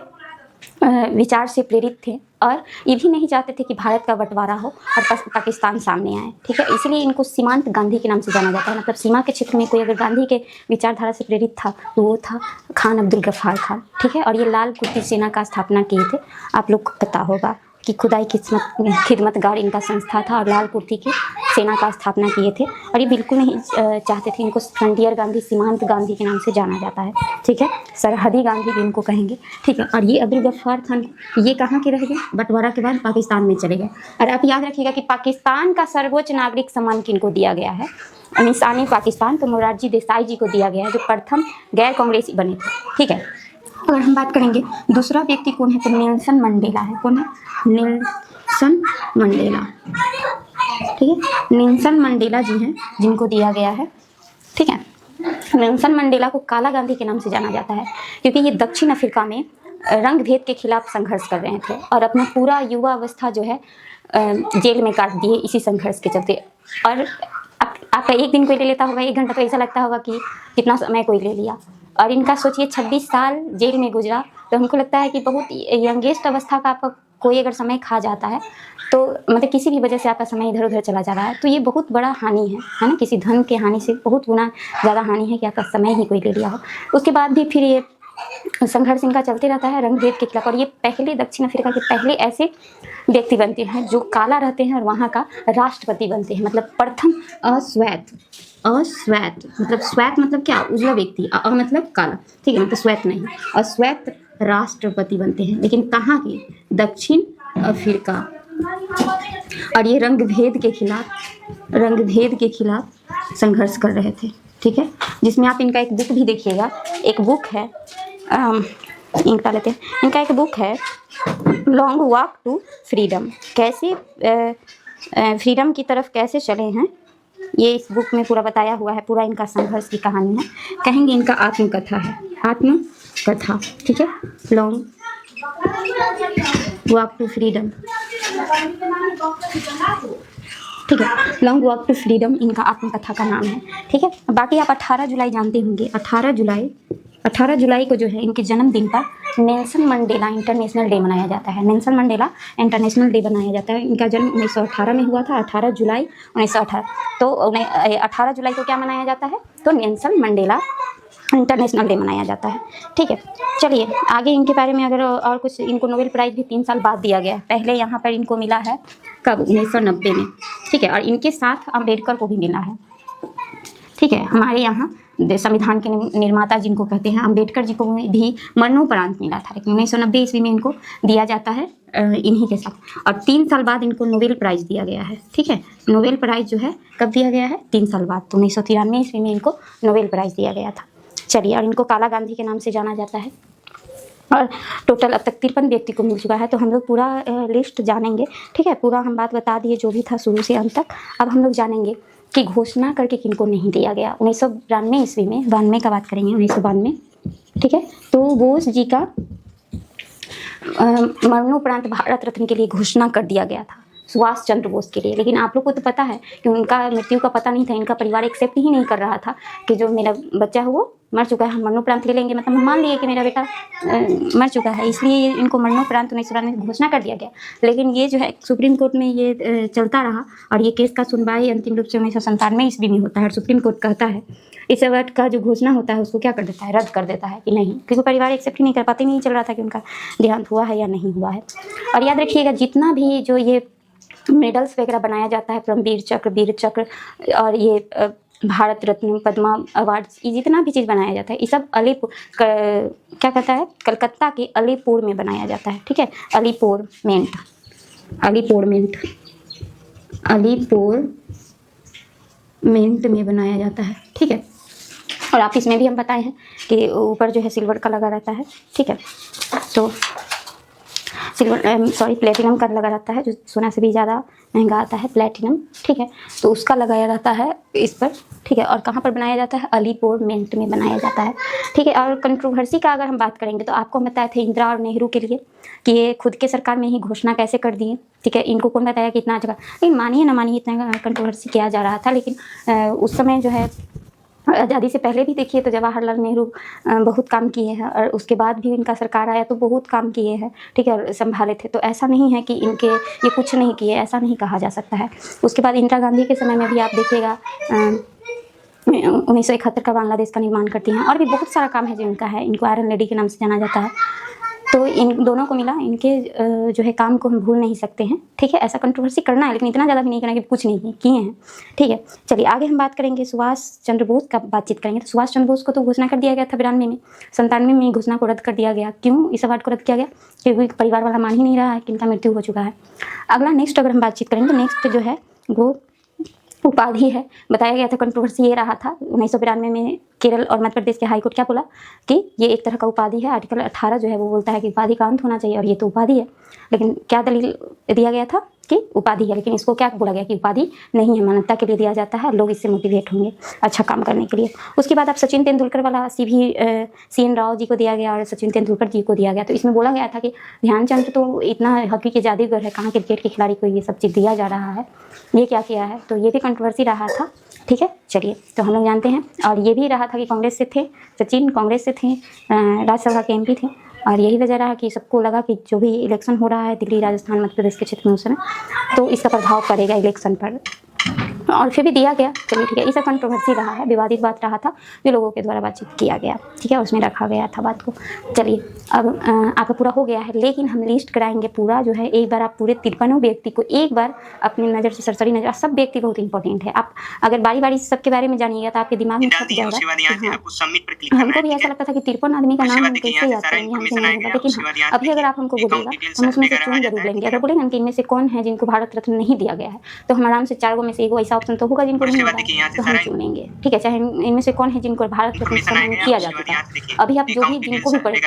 विचार से प्रेरित थे, और ये भी नहीं चाहते थे कि भारत का बंटवारा हो और पाकिस्तान सामने आए, ठीक है। इसलिए इनको सीमांत गांधी के नाम से जाना जाता है। मतलब सीमा के क्षेत्र में कोई अगर गांधी के विचारधारा से प्रेरित था तो वो था खान अब्दुल गफ्फार खान, ठीक है। और ये लाल कुर्ती सेना का स्थापना किए थे। आप लोग को पता होगा कि खुदाई खिदमतगार इनका संस्था था, और लाल कुर्ती की सेना का स्थापना किए थे। और ये बिल्कुल नहीं चाहते थे, इनको फ्रंटियर गांधी, सीमांत गांधी के नाम से जाना जाता है, ठीक है। सरहदी गांधी भी इनको कहेंगे, ठीक है। और ये अब्दुल गफ्फार खान ये कहाँ के रह गए, बंटवारा के बाद पाकिस्तान में चले गए। और आप याद रखिएगा कि पाकिस्तान का सर्वोच्च नागरिक सम्मान किनको दिया गया है, निशानी पाकिस्तान तो मोरारजी देसाई जी को दिया गया है, जो प्रथम गैर कांग्रेसी बने थे, ठीक है। अगर हम बात करेंगे दूसरा व्यक्ति कौन है तो नेल्सन मंडेला है। कौन है, नेल्सन मंडेला, ठीक है। नेल्सन मंडेला जी हैं जिनको दिया गया है, ठीक है। नेल्सन मंडेला को काला गांधी के नाम से जाना जाता है, क्योंकि ये दक्षिण अफ्रीका में रंग भेद के खिलाफ संघर्ष कर रहे थे, और अपना पूरा युवा अवस्था जो है जेल में काट दिए इसी संघर्ष के चलते। और आपका एक दिन कोई ले लेता होगा, 1 घंटा, तो ऐसा लगता होगा कि कितना समय कोई ले लिया। और इनका सोचिए 26 साल जेल में गुजरा, तो हमको लगता है कि बहुत यंगेस्ट अवस्था का आपका कोई अगर समय खा जाता है तो मतलब किसी भी वजह से आपका समय इधर उधर चला जा रहा है, तो ये बहुत बड़ा हानि है ना। किसी धन के हानि से बहुत गुना ज़्यादा हानि है कि आपका समय ही कोई ले लिया हो। उसके बाद भी फिर ये संघर्ष इनका चलते रहता है रंग भेद के खिलाफ। और ये पहले दक्षिण अफ्रीका के पहले ऐसे व्यक्ति बनते हैं जो काला रहते हैं और वहाँ का राष्ट्रपति बनते हैं। मतलब प्रथम अश्वेत मतलब श्वेत मतलब क्या, उजला व्यक्ति, मतलब काला, ठीक है, मतलब श्वेत नहीं, अश्वेत राष्ट्रपति बनते हैं। लेकिन कहाँ के, दक्षिण अफ्रीका। और ये रंग भेद के खिलाफ संघर्ष कर रहे थे, ठीक है। जिसमें आप इनका एक बुक भी देखिएगा, एक बुक है इनका लेते हैं, इनका एक बुक है लॉन्ग वॉक टू फ्रीडम, कैसे फ्रीडम की तरफ कैसे चले हैं, ये इस बुक में पूरा बताया हुआ है। पूरा इनका संघर्ष की कहानी है, कहेंगे इनका आत्मकथा है, आत्मकथा, ठीक है। लॉन्ग वॉक टू फ्रीडम, ठीक है, लॉन्ग वॉक टू फ्रीडम इनका आत्मकथा का नाम है, ठीक है। बाकी आप 18 जुलाई जानते होंगे। 18 जुलाई को जो है इनके जन्मदिन पर नेल्सन मंडेला इंटरनेशनल डे मनाया जाता है। नेल्सन मंडेला इंटरनेशनल डे मनाया जाता है। इनका जन्म 1918 में हुआ था, 18 जुलाई 1918। तो 18 जुलाई को क्या मनाया जाता है, तो नेल्सन मंडेला इंटरनेशनल डे मनाया जाता है, ठीक है। चलिए आगे इनके बारे में अगर और कुछ, इनको नोबेल प्राइज़ भी 3 साल बाद दिया गया है। पहले यहाँ पर इनको मिला है कब, 1990 में, ठीक है। और इनके साथ अम्बेडकर को भी मिला है, ठीक है। हमारे यहाँ संविधान के निर्माता जिनको कहते हैं अम्बेडकर जी को भी मरणोपरांत मिला था, लेकिन 1990 ईस्वी में इनको दिया जाता है इन्हीं के साथ। और 3 साल बाद इनको नोबेल प्राइज़ दिया गया है। ठीक है, नोबेल प्राइज़ जो है कब दिया गया है? 3 साल बाद। तो 1993 ईस्वी में इनको नोबेल प्राइज़ दिया गया था। चलिए, और इनको काला गांधी के नाम से जाना जाता है। और टोटल अब तक 53 व्यक्ति को मिल चुका है। तो हम लोग पूरा लिस्ट जानेंगे। ठीक है, पूरा हम बात बता दिए जो भी था शुरू से अंत तक। अब हम लोग जानेंगे कि घोषणा करके किनको नहीं दिया गया। 1992 ईस्वी में, 92 का बात करेंगे, 1992। ठीक है, तो बोस जी का मरणोपरांत भारत रत्न के लिए घोषणा कर दिया गया था, सुभाष चंद्र बोस के लिए। लेकिन आप लोग को तो पता है कि उनका मृत्यु का पता नहीं था। इनका परिवार एक्सेप्ट ही नहीं कर रहा था कि जो मेरा बच्चा है वो मर चुका है, हम मरणोपरांत ले लेंगे। मतलब हम मान लिए कि मेरा बेटा मर चुका है, इसलिए इनको मरणोपरांत 1992 में घोषणा कर दिया गया। लेकिन ये जो है सुप्रीम कोर्ट में ये चलता रहा और ये केस का सुनवाई अंतिम रूप से 1997 ईस्वी में होता है। और सुप्रीम कोर्ट कहता है इस वर्ड का जो घोषणा होता है उसको क्या कर देता है? रद्द कर देता है कि नहीं, क्योंकि परिवार एक्सेप्ट ही नहीं कर पाते, नहीं चल रहा था कि उनका देहांत हुआ है या नहीं हुआ है। और याद रखिएगा, जितना भी जो ये मेडल्स वगैरह बनाया जाता है, परमवीर चक्र, वीर चक्र और ये भारत रत्न, पद्मा अवार्ड्स, ये जितना भी चीज़ बनाया जाता है ये सब क्या कहता है, कलकत्ता के अलीपुर में बनाया जाता है। ठीक है, अलीपुर मिंट में बनाया जाता है। ठीक है, और आप इसमें भी हम बताए हैं कि ऊपर जो है सिल्वर का लगा रहता है। ठीक है, तो प्लेटिनम का लगा रहता है, जो सोना से भी ज़्यादा महंगा आता है, प्लेटिनम। ठीक है, तो उसका लगाया रहता है इस पर। ठीक है, और कहाँ पर बनाया जाता है? अलीपुर मिंट में बनाया जाता है। ठीक है, और कंट्रोवर्सी का अगर हम बात करेंगे तो आपको हम बताए थे इंदिरा और नेहरू के लिए कि ये खुद के सरकार में ही घोषणा कैसे कर दिए। ठीक है, इनको कौन बताया कि इतना अच्छा, लेकिन मानिए ना मानिए इतना कंट्रोवर्सी किया जा रहा था। लेकिन उस समय जो है आज़ादी से पहले भी देखिए तो जवाहरलाल नेहरू बहुत काम किए हैं, और उसके बाद भी इनका सरकार आया तो बहुत काम किए हैं। ठीक है, और संभाले थे। तो ऐसा नहीं है कि इनके ये कुछ नहीं किए, ऐसा नहीं कहा जा सकता है। उसके बाद इंदिरा गांधी के समय में भी आप देखिएगा 1971 का बांग्लादेश का निर्माण करती हैं, और भी बहुत सारा काम है जो इनका है। इनको आयरन लेडी के नाम से जाना जाता है। तो इन दोनों को मिला, इनके जो है काम को हम भूल नहीं सकते हैं। ठीक है, ऐसा कंट्रोवर्सी करना है लेकिन इतना ज़्यादा भी नहीं करना कि कुछ नहीं किए हैं। ठीक है, चलिए आगे हम बात करेंगे सुभाष चंद्र बोस का, बातचीत करेंगे। तो सुभाष चंद्र बोस को तो घोषणा कर दिया गया था 92 में, 97 में घोषणा को रद्द कर दिया गया। क्यों इस अवार्ड को रद्द किया गया? क्योंकि परिवार वाला मान ही नहीं रहा है कि इनका मृत्यु हो चुका है। अगला नेक्स्ट अगर हम बातचीत करेंगे तो नेक्स्ट जो है वो उपाधि है। बताया गया था, कंट्रोवर्सी ये रहा था 1992 में केरल और मध्य प्रदेश के हाईकोर्ट क्या बोला कि ये एक तरह का उपाधि है। आर्टिकल 18 जो है वो बोलता है कि उपाधि का अंत होना चाहिए, और ये तो उपाधि है। लेकिन क्या दलील दिया गया था कि उपाधि है, लेकिन इसको क्या बोला गया कि उपाधि नहीं है, मानवता के लिए दिया जाता है, लोग इससे मोटिवेट होंगे अच्छा काम करने के लिए। उसके बाद आप सचिन तेंदुलकर वाला CN राव जी को दिया गया और सचिन तेंदुलकर जी को दिया गया। तो इसमें बोला गया था कि ध्यानचंद तो इतना हॉकी के जादूगर है, कहाँ क्रिकेट के खिलाड़ी को ये सब चीज़ दिया जा रहा है, ये क्या किया है। तो ये भी कंट्रोवर्सी रहा था। ठीक है, चलिए तो हम लोग जानते हैं। और ये भी रहा था कि कांग्रेस से थे सचिन, कांग्रेस से थे, राज्यसभा के MP थे। और यही वजह रहा कि सबको लगा कि जो भी इलेक्शन हो रहा है दिल्ली, राजस्थान, मध्य प्रदेश के क्षेत्र में उस समय, तो इसका प्रभाव पड़ेगा इलेक्शन पर, और फिर भी दिया गया। चलिए ठीक है, ये सब कंट्रोवर्सी रहा है, विवादित बात रहा था जो लोगों के द्वारा बातचीत किया गया। ठीक है, उसमें रखा गया था बात को। चलिए अब आपका पूरा हो गया है, लेकिन हम लिस्ट कराएंगे पूरा जो है। एक बार आप पूरे 53 व्यक्ति को एक बार अपनी नज़र से, सरसरी नज़र, सब व्यक्ति बहुत इंपॉर्टेंट है। आप अगर बारी बारी से सबके बारे में जानिएगा तो आपके दिमाग में छप जाएगा। हमको भी ऐसा लगता था कि 53 आदमी का नाम हम कैसे याद करेंगे, हमसे नहीं होगा। लेकिन अभी अगर आप हमको बोलिएगा हम उसमें से चुन जरूर लेंगे। अगर बोलेंगे कि इनमें से कौन है जिनको भारत रत्न नहीं दिया गया है, तो हम आराम से 4 में से एक ऐसा ऑप्शन तो होगा जिनको नहीं होगा, तो हम चुन लेंगे। ठीक है, चाहे इनमें से कौन है जिनको भारत रत्न सम्मान किया जा चुका है। अभी आप जो भी जिनको भी पढ़े,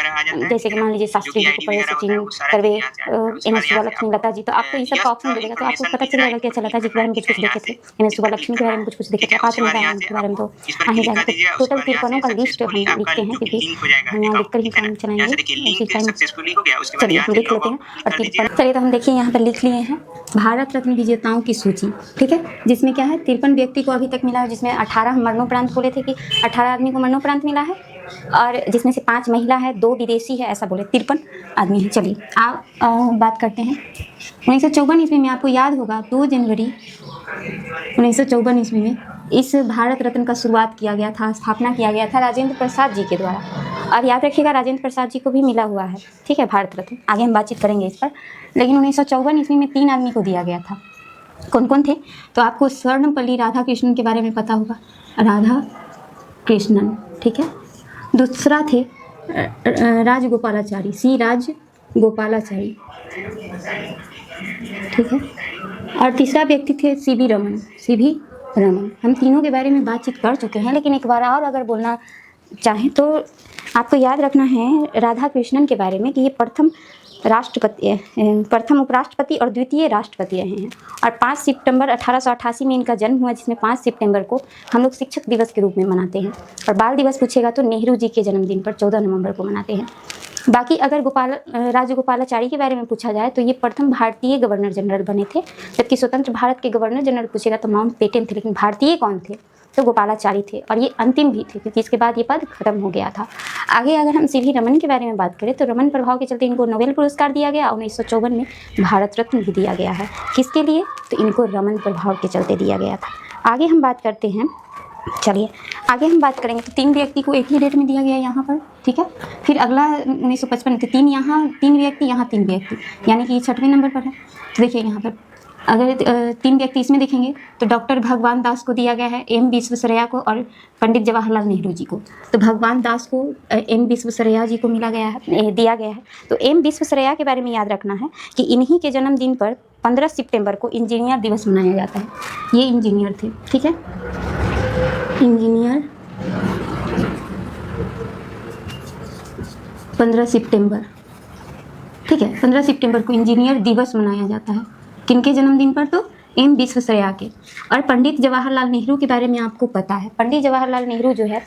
जैसे कि मान लीजिए शास्त्री जी को पढ़े, सचिन करवे, MS सुब्बालक्ष्मी, लता जी, तो आपको ये सब का ऑप्शन मिलेगा। तो आपको पता चल जाएगा कि अच्छा लता जी के बारे में कुछ देखे थे, MS सुब्बालक्ष्मी के बारे में कुछ देखे थे, पात्र के बारे में तो आ ही जाएगा। तो टोटल 53 का लिस्ट हम लिखते हैं, क्योंकि हम यहाँ लिख कर ही काम चलाएंगे उसी टाइम। चलिए हम लिख लेते हैं। और 53, चलिए तो हम देखिए यहाँ पर लिख लिए हैं भारत रत्न विजेताओं की सूची। ठीक है, जिसमें क्या है 53 व्यक्ति को अभी तक मिला है, जिसमें 18 मरणोपरांत बोले थे कि 18 आदमी को मरणोपरांत मिला है, और जिसमें से 5 महिला है, 2 विदेशी है, ऐसा बोले 53 आदमी है। चलिए आप बात करते हैं 1954 ईस्वी में। आपको याद होगा 2 जनवरी 1954 ईस्वी में इस भारत रत्न का शुरुआत किया गया था, स्थापना किया गया था राजेंद्र प्रसाद जी के द्वारा। और याद रखिएगा राजेंद्र प्रसाद जी को भी मिला हुआ है। ठीक है, भारत रत्न, आगे हम बातचीत करेंगे इस पर। लेकिन 1954 ईस्वी में 3 आदमी को दिया गया था। कौन कौन थे? तो आपको स्वर्णपल्ली राधाकृष्णन के बारे में पता होगा। राधा कृष्णन, ठीक है। दूसरा थे राजगोपालाचारी, सी राजगोपालाचारी, ठीक है। और तीसरा व्यक्ति थे सीवी रमन। हम तीनों के बारे में बातचीत कर चुके हैं, लेकिन एक बार और अगर बोलना चाहें तो आपको याद रखना है राधा कृष्णन के बारे में कि ये प्रथम उपराष्ट्रपति और द्वितीय राष्ट्रपति रहे हैं। और 5 सितंबर 1888 में इनका जन्म हुआ, जिसमें 5 सितंबर को हम लोग शिक्षक दिवस के रूप में मनाते हैं। और बाल दिवस पूछेगा तो नेहरू जी के जन्मदिन पर 14 नवंबर को मनाते हैं। बाकी अगर राजगोपालाचारी के बारे में पूछा जाए तो ये प्रथम भारतीय गवर्नर जनरल बने थे, जबकि स्वतंत्र भारत के गवर्नर जनरल पूछेगा तो माउंटबेटन थे, लेकिन भारतीय कौन थे तो गोपालाचारी थे। और ये अंतिम भी थे क्योंकि इसके बाद ये पद खत्म हो गया था। आगे अगर हम सीवी रमन के बारे में बात करें तो रमन प्रभाव के चलते इनको नोबेल पुरस्कार दिया गया। 1954 में भारत रत्न भी दिया गया है। किसके लिए? तो इनको रमन प्रभाव के चलते दिया गया था। आगे हम बात करते हैं, चलिए आगे हम बात करेंगे तो 3 व्यक्ति को एक ही डेट में दिया गया यहाँ पर, ठीक है। फिर अगला 1955 थे 3 यहाँ 3 व्यक्ति, यहाँ 3 व्यक्ति, यानी कि ये 6वें नंबर पर है। तो देखिए यहाँ पर अगर 3 व्यक्ति इसमें देखेंगे तो डॉक्टर भगवान दास को दिया गया है, एम विश्वेश्वरैया को और पंडित जवाहरलाल नेहरू जी को। तो भगवान दास को एम विश्वेश्वरैया जी को दिया गया है। तो एम विश्वेश्वरैया के बारे में याद रखना है कि इन्हीं के जन्मदिन पर 15 सितंबर को इंजीनियर दिवस मनाया जाता है। ये इंजीनियर थे, ठीक है, इंजीनियर 15 सितंबर, ठीक है, 15 सितंबर को इंजीनियर दिवस मनाया जाता है। किनके जन्मदिन पर? तो एम विश्वेश्वरैया के। और पंडित जवाहरलाल नेहरू के बारे में आपको पता है, पंडित जवाहरलाल नेहरू जो है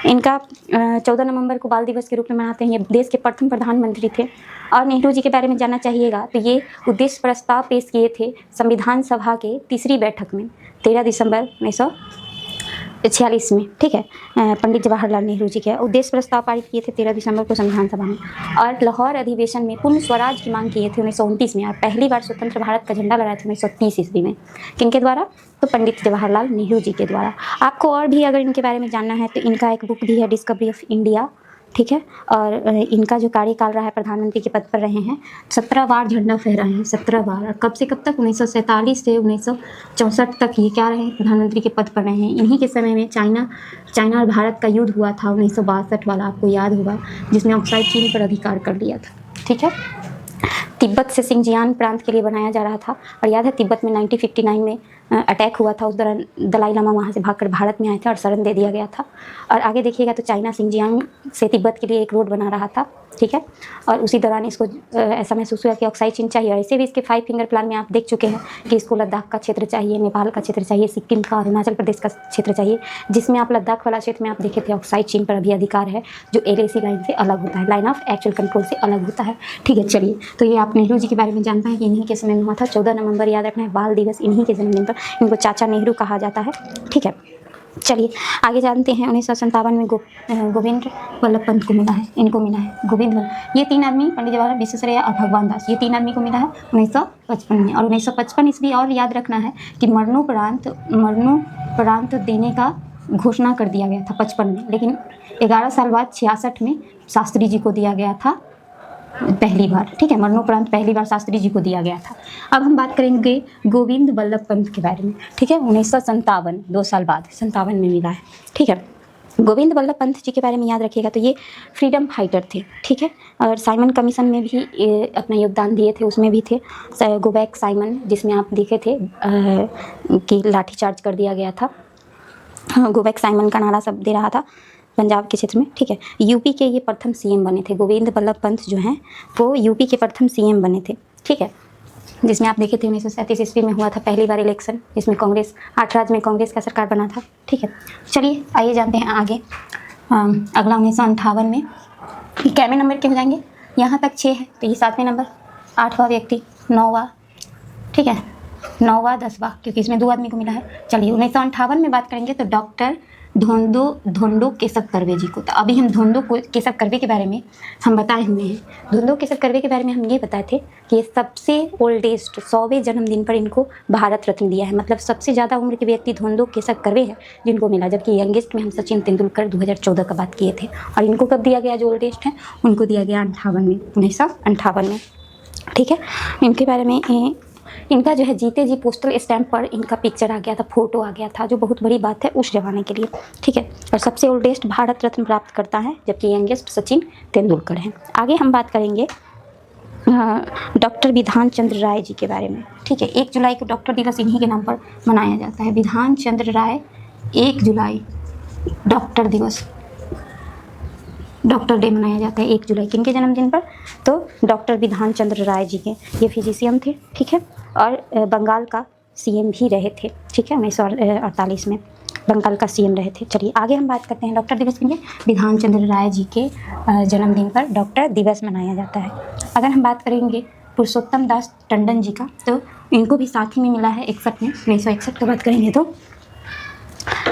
इनका 14 नवंबर को बाल दिवस के रूप में मनाते हैं। ये देश के प्रथम प्रधानमंत्री थे। और नेहरू जी के बारे में जानना चाहिएगा तो ये उद्देश्य प्रस्ताव पेश किए थे संविधान सभा के 3री बैठक में 13 दिसंबर 1946 में, ठीक है। पंडित जवाहरलाल नेहरू जी के उद्देश्य प्रस्ताव पारित किए थे 13 दिसंबर को संविधान सभा में। और लाहौर अधिवेशन में पूर्ण स्वराज की मांग किए थे 1929 में। और पहली बार स्वतंत्र भारत का झंडा लहराया था 1930 ईस्वी में। किनके द्वारा? तो पंडित जवाहरलाल नेहरू जी के द्वारा। आपको और भी अगर इनके बारे में जानना है तो इनका एक बुक भी है, डिस्कवरी ऑफ इंडिया, ठीक है। और इनका जो कार्यकाल रहा है, प्रधानमंत्री के पद पर रहे हैं, 17 बार झंडा फहराए हैं, 17 बार। और कब से कब तक? 1947 से 1964 तक ये क्या रहे? प्रधानमंत्री के पद पर रहे हैं। इन्हीं के समय में चाइना और भारत का युद्ध हुआ था 1962 वाला, आपको याद होगा, जिसने ऑक्साइड चीन पर अधिकार कर लिया था, ठीक है। तिब्बत से सिंजियान प्रांत के लिए बनाया जा रहा था। और याद है तिब्बत में 1959 में अटैक हुआ था, उस दौरान दलाई लामा वहाँ से भागकर भारत में आए थे और शरण दे दिया गया था। और आगे देखिएगा तो चाइना सिंजियान से तिब्बत के लिए एक रोड बना रहा था, ठीक है। और उसी दौरान इसको ऐसा महसूस हुआ कि ऑक्साइड चीन चाहिए। और ऐसे भी इसके 5 फिंगर प्लान में आप देख चुके हैं कि इसको लद्दाख का क्षेत्र चाहिए, नेपाल का क्षेत्र चाहिए, सिक्किम का, अरुणाचल प्रदेश का क्षेत्र चाहिए, जिसमें आप लद्दाख वाला क्षेत्र में आप देखे थे ऑक्साइड चीन पर अभी अधिकार है, जो LAC लाइन से अलग होता है, लाइन ऑफ एक्चुअल कंट्रोल से अलग होता है, ठीक है। चलिए, तो ये आप नेहरू जी के बारे में जानते हैं कि इन्हीं के समय में हुआ था। 14 नवंबर याद रखना है, बाल दिवस इन्हीं के जन्मदिन पर, इनको चाचा नेहरू कहा जाता है, ठीक है। चलिए आगे जानते हैं। 1957 में गोविंद वल्लभ पंत को मिला है, इनको मिला है गोविंद वल्लभ। ये 3 आदमी, पंडित जवाहरलाल विश्वेश्वरैया और भगवान दास, ये 3 आदमी को मिला है 1955 में। और 1955 ईस्वी और याद रखना है कि मरणोपरांत देने का घोषणा कर दिया गया था 55 में, लेकिन 11 साल बाद 66 में शास्त्री जी को दिया गया था पहली बार, ठीक है। मरणोपरांत पहली बार शास्त्री जी को दिया गया था। अब हम बात करेंगे गोविंद वल्लभ पंत के बारे में, ठीक है। 1957, 2 साल बाद 57 में मिला है, ठीक है। गोविंद वल्लभ पंत जी के बारे में याद रखिएगा तो ये फ्रीडम फाइटर थे, ठीक है। और साइमन कमीशन में भी अपना योगदान दिए थे, उसमें भी थे। गोबैक साइमन, जिसमें आप देखे थे कि लाठीचार्ज कर दिया गया था। गोबैक साइमन का नारा सब दे रहा था पंजाब के क्षेत्र में, ठीक है। यूपी के ये प्रथम CM बने थे। गोविंद वल्लभ पंत जो हैं वो यूपी के प्रथम CM बने थे, ठीक है। जिसमें आप देखे थे 1937 ईस्वी में हुआ था पहली बार इलेक्शन, जिसमें कांग्रेस 8 राज्य में कांग्रेस का सरकार बना था, ठीक है। चलिए आइए जानते हैं आगे। अगला 1958 में कैमे नंबर के हो जाएंगे, यहाँ तक 6 है तो ये 7वें नंबर, 8वां व्यक्ति 9वां, ठीक है, 9वां 10वां, क्योंकि इसमें 2 आदमी को मिला है। चलिए 1958 में बात करेंगे तो डॉक्टर धोंडो केशव कर्वे जी को। तो अभी हम धोंडो केशव कर्वे के बारे में हम बताए हुए हैं। धोंडो केशव कर्वे के बारे में हम ये बताए थे कि ये सबसे ओल्डेस्ट 100वें जन्मदिन पर इनको भारत रत्न दिया है। मतलब सबसे ज़्यादा उम्र के व्यक्ति धोंडो केशव कर्वे हैं जिनको मिला, जबकि यंगेस्ट में हम सचिन तेंदुलकर 2014 का बात किए थे। और इनको कब दिया गया? जो ओल्डेस्ट है उनको दिया गया 1958 में, ठीक है। इनके बारे में इनका जो है जीते जी पोस्टल स्टैम्प पर इनका पिक्चर आ गया था, फोटो आ गया था, जो बहुत बड़ी बात है उस जमाने के लिए, ठीक है। और सबसे ओल्डेस्ट भारत रत्न प्राप्त करता है, जबकि यंगेस्ट सचिन तेंदुलकर हैं। आगे हम बात करेंगे डॉक्टर विधान चंद्र राय जी के बारे में, ठीक है। 1 जुलाई को डॉक्टर दिवस इन्हीं के नाम पर मनाया जाता है, विधान चंद्र राय। 1 जुलाई डॉक्टर दिवस, डॉक्टर डे मनाया जाता है 1 जुलाई किनके जन्मदिन पर, तो डॉक्टर विधान चंद्र राय जी के। ये फिजिशियन थे, ठीक है, और बंगाल का सीएम भी रहे थे, ठीक है। 1948 में बंगाल का सीएम रहे थे। चलिए आगे हम बात करते हैं डॉक्टर दिवस के लिए। विधान चंद्र राय जी के जन्मदिन पर डॉक्टर दिवस मनाया जाता है। अगर हम बात करेंगे पुरुषोत्तम दास टंडन जी का, तो इनको भी साथ ही में मिला है 61 में। 1961 की बात करेंगे तो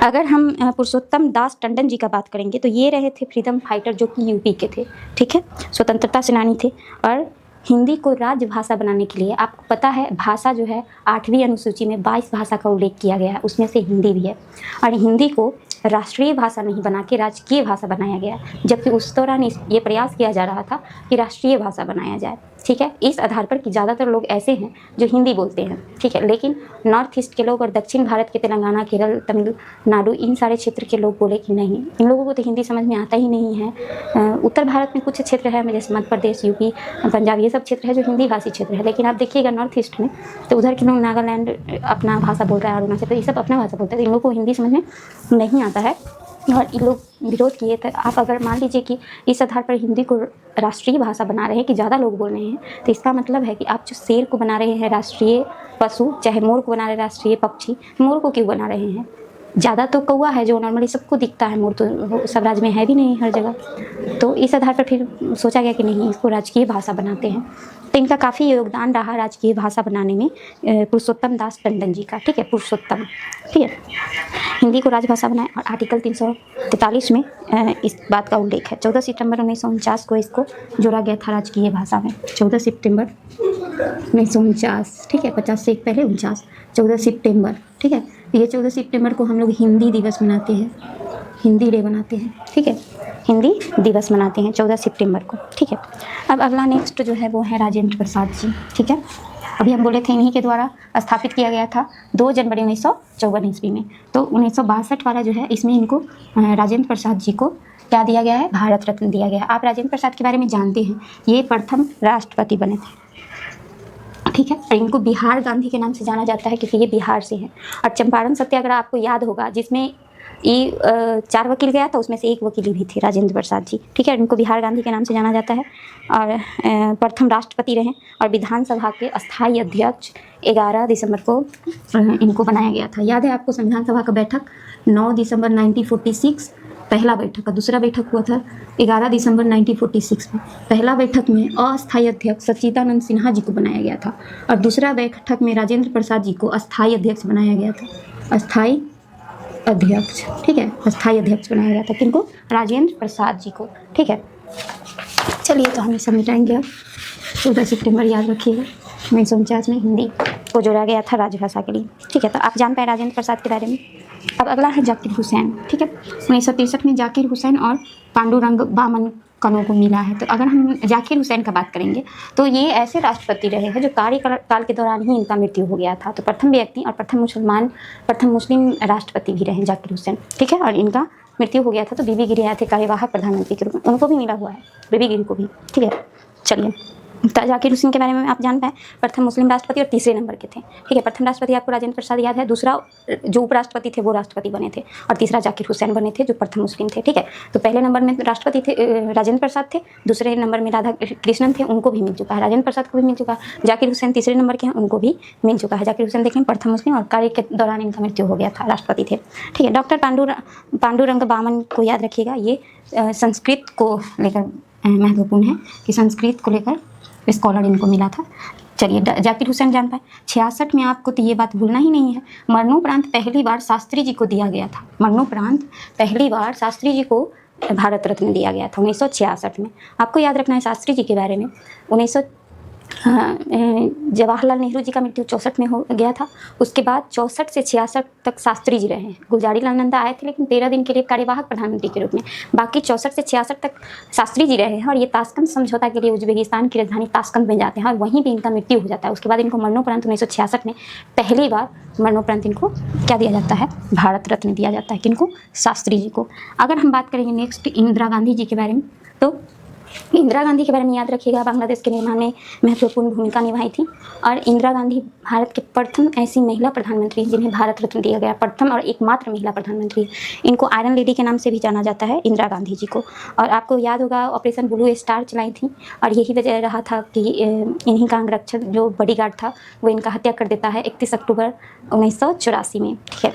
अगर हम पुरुषोत्तम दास टंडन जी का बात करेंगे तो ये रहे थे फ्रीडम फाइटर, जो कि यूपी के थे, ठीक है, स्वतंत्रता सेनानी थे। और हिंदी को राजभाषा बनाने के लिए, आपको पता है भाषा जो है 8वीं अनुसूची में 22 भाषा का उल्लेख किया गया है, उसमें से हिंदी भी है। और हिंदी को राष्ट्रीय भाषा नहीं बना के राजकीय भाषा बनाया गया, जबकि उस दौरान ये प्रयास किया जा रहा था कि राष्ट्रीय भाषा बनाया जाए, ठीक है। इस आधार पर कि ज़्यादातर लोग ऐसे हैं जो हिंदी बोलते हैं, ठीक है, लेकिन नॉर्थ ईस्ट के लोग और दक्षिण भारत के तेलंगाना, केरल, तमिलनाडु, इन सारे क्षेत्र के लोग बोले कि नहीं, इन लोगों को तो हिंदी समझ में आता ही नहीं है। उत्तर भारत में कुछ क्षेत्र है, जैसे मध्य प्रदेश, यूपी, पंजाब, ये सब क्षेत्र है जो हिंदी भाषी क्षेत्र है, लेकिन आप देखिएगा नॉर्थ ईस्ट में तो उधर के लोग नागालैंड अपना भाषा बोल रहा है, अरुणाचल प्रदेश, ये सब अपना भाषा बोलते हैं, तो इन लोगों को हिंदी समझ में नहीं आता है और इन लोग विरोध किए थे। आप अगर मान लीजिए कि इस आधार पर हिंदी को राष्ट्रीय भाषा बना रहे हैं कि ज़्यादा लोग बोल रहे हैं, तो इसका मतलब है कि आप जो शेर को बना रहे हैं राष्ट्रीय पशु, चाहे मोर को बना रहे हैं राष्ट्रीय पक्षी, मोर को क्यों बना रहे हैं? ज़्यादा तो कौवा है जो नॉर्मली सबको दिखता है, मोर तो सब राज्य में है भी नहीं हर जगह। तो इस आधार पर फिर सोचा गया कि नहीं, इसको राजकीय भाषा बनाते हैं। तो इनका काफ़ी योगदान रहा राजकीय भाषा बनाने में, पुरुषोत्तम दास टंडन जी का, ठीक है, पुरुषोत्तम, ठीक है। हिंदी को राजभाषा बनाए और आर्टिकल 343 में इस बात का उल्लेख है। 14 सितंबर 1949 को इसको जोड़ा गया था राजकीय भाषा में। 14 सितंबर 1949, ठीक है, 50 से एक पहले 49, 14 सितंबर, ठीक है। ये 14 सितंबर को हम लोग हिंदी दिवस मनाते हैं, हिंदी डे मनाते हैं, ठीक है, हिंदी दिवस मनाते हैं 14 सितंबर को, ठीक है। अब अगला नेक्स्ट जो है वो है राजेंद्र प्रसाद जी, ठीक है। अभी हम बोले थे इन्हीं के द्वारा स्थापित किया गया था 2 जनवरी 1954 ईस्वी में। तो 1962 वाला जो है इसमें इनको राजेंद्र प्रसाद जी को क्या दिया गया है, भारत रत्न दिया गया है। आप राजेंद्र प्रसाद के बारे में जानते हैं, ये प्रथम राष्ट्रपति बने थे, ठीक है। और इनको बिहार गांधी के नाम से जाना जाता है क्योंकि ये बिहार से हैं। और चंपारण सत्याग्रह आपको याद होगा, जिसमें ये 4 वकील गया था, उसमें से एक वकील भी थे राजेंद्र प्रसाद जी, ठीक है। इनको बिहार गांधी के नाम से जाना जाता है और प्रथम राष्ट्रपति रहे और विधानसभा के अस्थायी अध्यक्ष 11 दिसंबर को इनको बनाया गया था। याद है आपको संविधान सभा का बैठक 9 दिसंबर 1946 पहला बैठक का, दूसरा बैठक हुआ था 11 दिसंबर 1946 में। पहला बैठक में अस्थायी अध्यक्ष सच्चिदानंद सिन्हा जी को बनाया गया था और दूसरा बैठक में राजेंद्र प्रसाद जी को अस्थायी अध्यक्ष बनाया गया था, अस्थायी अध्यक्ष, ठीक है, अस्थायी अध्यक्ष बनाया गया था किनको, राजेंद्र प्रसाद जी को, ठीक है। चलिए तो हम सब मिटाएंगे अब। 14 सितंबर याद रखिएगा, 1949 में हिंदी को जोड़ा गया था राजभाषा के लिए, ठीक है। तो आप जान पाए राजेंद्र प्रसाद के बारे में। अब अगला है जाकिर हुसैन, ठीक है। 1963 में जाकिर हुसैन और पांडुरंग बामन कनों को मिला है। तो अगर हम जाकिर हुसैन का बात करेंगे तो ये ऐसे राष्ट्रपति रहे हैं जो कार्यकाल के दौरान ही इनका मृत्यु हो गया था। तो प्रथम व्यक्ति और प्रथम मुस्लिम राष्ट्रपति भी रहे जाकिर हुसैन, ठीक है। और इनका मृत्यु हो गया था तो बीबी गिरी आए थे कार्यवाहक प्रधानमंत्री के रूप में, उनको भी मिला हुआ है, बीबी गिरी को भी, ठीक है। चलिए जाकिर हुसैन के बारे में आप जान पाए, प्रथम मुस्लिम राष्ट्रपति और तीसरे नंबर के थे, ठीक है। प्रथम राष्ट्रपति आपको राजेंद्र प्रसाद याद है, दूसरा जो उपराष्ट्रपति थे वो राष्ट्रपति बने थे और तीसरा जाकिर हुसैन बने थे जो प्रथम मुस्लिम थे, ठीक है। तो पहले नंबर में राष्ट्रपति थे राजेंद्र प्रसाद थे, दूसरे नंबर में राधा कृष्णन थे, उनको भी मिल चुका है, राजेंद्र प्रसाद को भी मिल चुका है। जाकिर हुसैन तीसरे नंबर के हैं, उनको भी मिल चुका है। जाकिर हुसैन देखें प्रथम मुस्लिम और कार्य के दौरान इनका मृत्यु हो गया था, राष्ट्रपति थे, ठीक है। डॉक्टर पांडुरंग बामन को याद रखिएगा, ये संस्कृत को लेकर महत्वपूर्ण है कि संस्कृत को लेकर स्कॉलर इनको मिला था। चलिए जाकिर हुसैन जान पाए। 66 में आपको तो ये बात भूलना ही नहीं है, मरणोपरांत पहली बार शास्त्री जी को दिया गया था, मरणोपरांत पहली बार शास्त्री जी को भारत रत्न दिया गया था 1966 में। आपको याद रखना है शास्त्री जी के बारे में, जवाहरलाल नेहरू जी का मृत्यु 64 में हो गया था। उसके बाद 64 से 66 तक शास्त्री जी रहे हैं। गुलजारीलाल नंदा आए थे लेकिन 13 दिन के लिए कार्यवाहक प्रधानमंत्री के रूप में, बाकी 64 से 66 तक शास्त्री जी रहे हैं। और ये ताशकंद समझौता के लिए उज्बेकिस्तान की राजधानी ताशकंद में जाते हैं और वहीं पर इनका मृत्यु हो जाता है। उसके बाद इनको मरणोपरांत 1966 में पहली बार मरणोपरांत इनको क्या दिया जाता है, भारत रत्न दिया जाता है। किनको, शास्त्री जी को। अगर हम बात करेंगे नेक्स्ट इंदिरा गांधी जी के बारे में, तो इंदिरा गांधी के बारे में याद रखिएगा, बांग्लादेश के निर्माण में महत्वपूर्ण भूमिका निभाई थी। और इंदिरा गांधी भारत के प्रथम ऐसी महिला प्रधानमंत्री जिन्हें भारत रत्न दिया गया, प्रथम और एकमात्र महिला प्रधानमंत्री। इनको आयरन लेडी के नाम से भी जाना जाता है, इंदिरा गांधी जी को। और आपको याद होगा ऑपरेशन ब्लू स्टार चलाई थी और यही वजह रहा था कि इन्हीं का अंगरक्षक जो बॉडीगार्ड था वो इनका हत्या कर देता है 31 अक्टूबर 1984 में। ठीक है,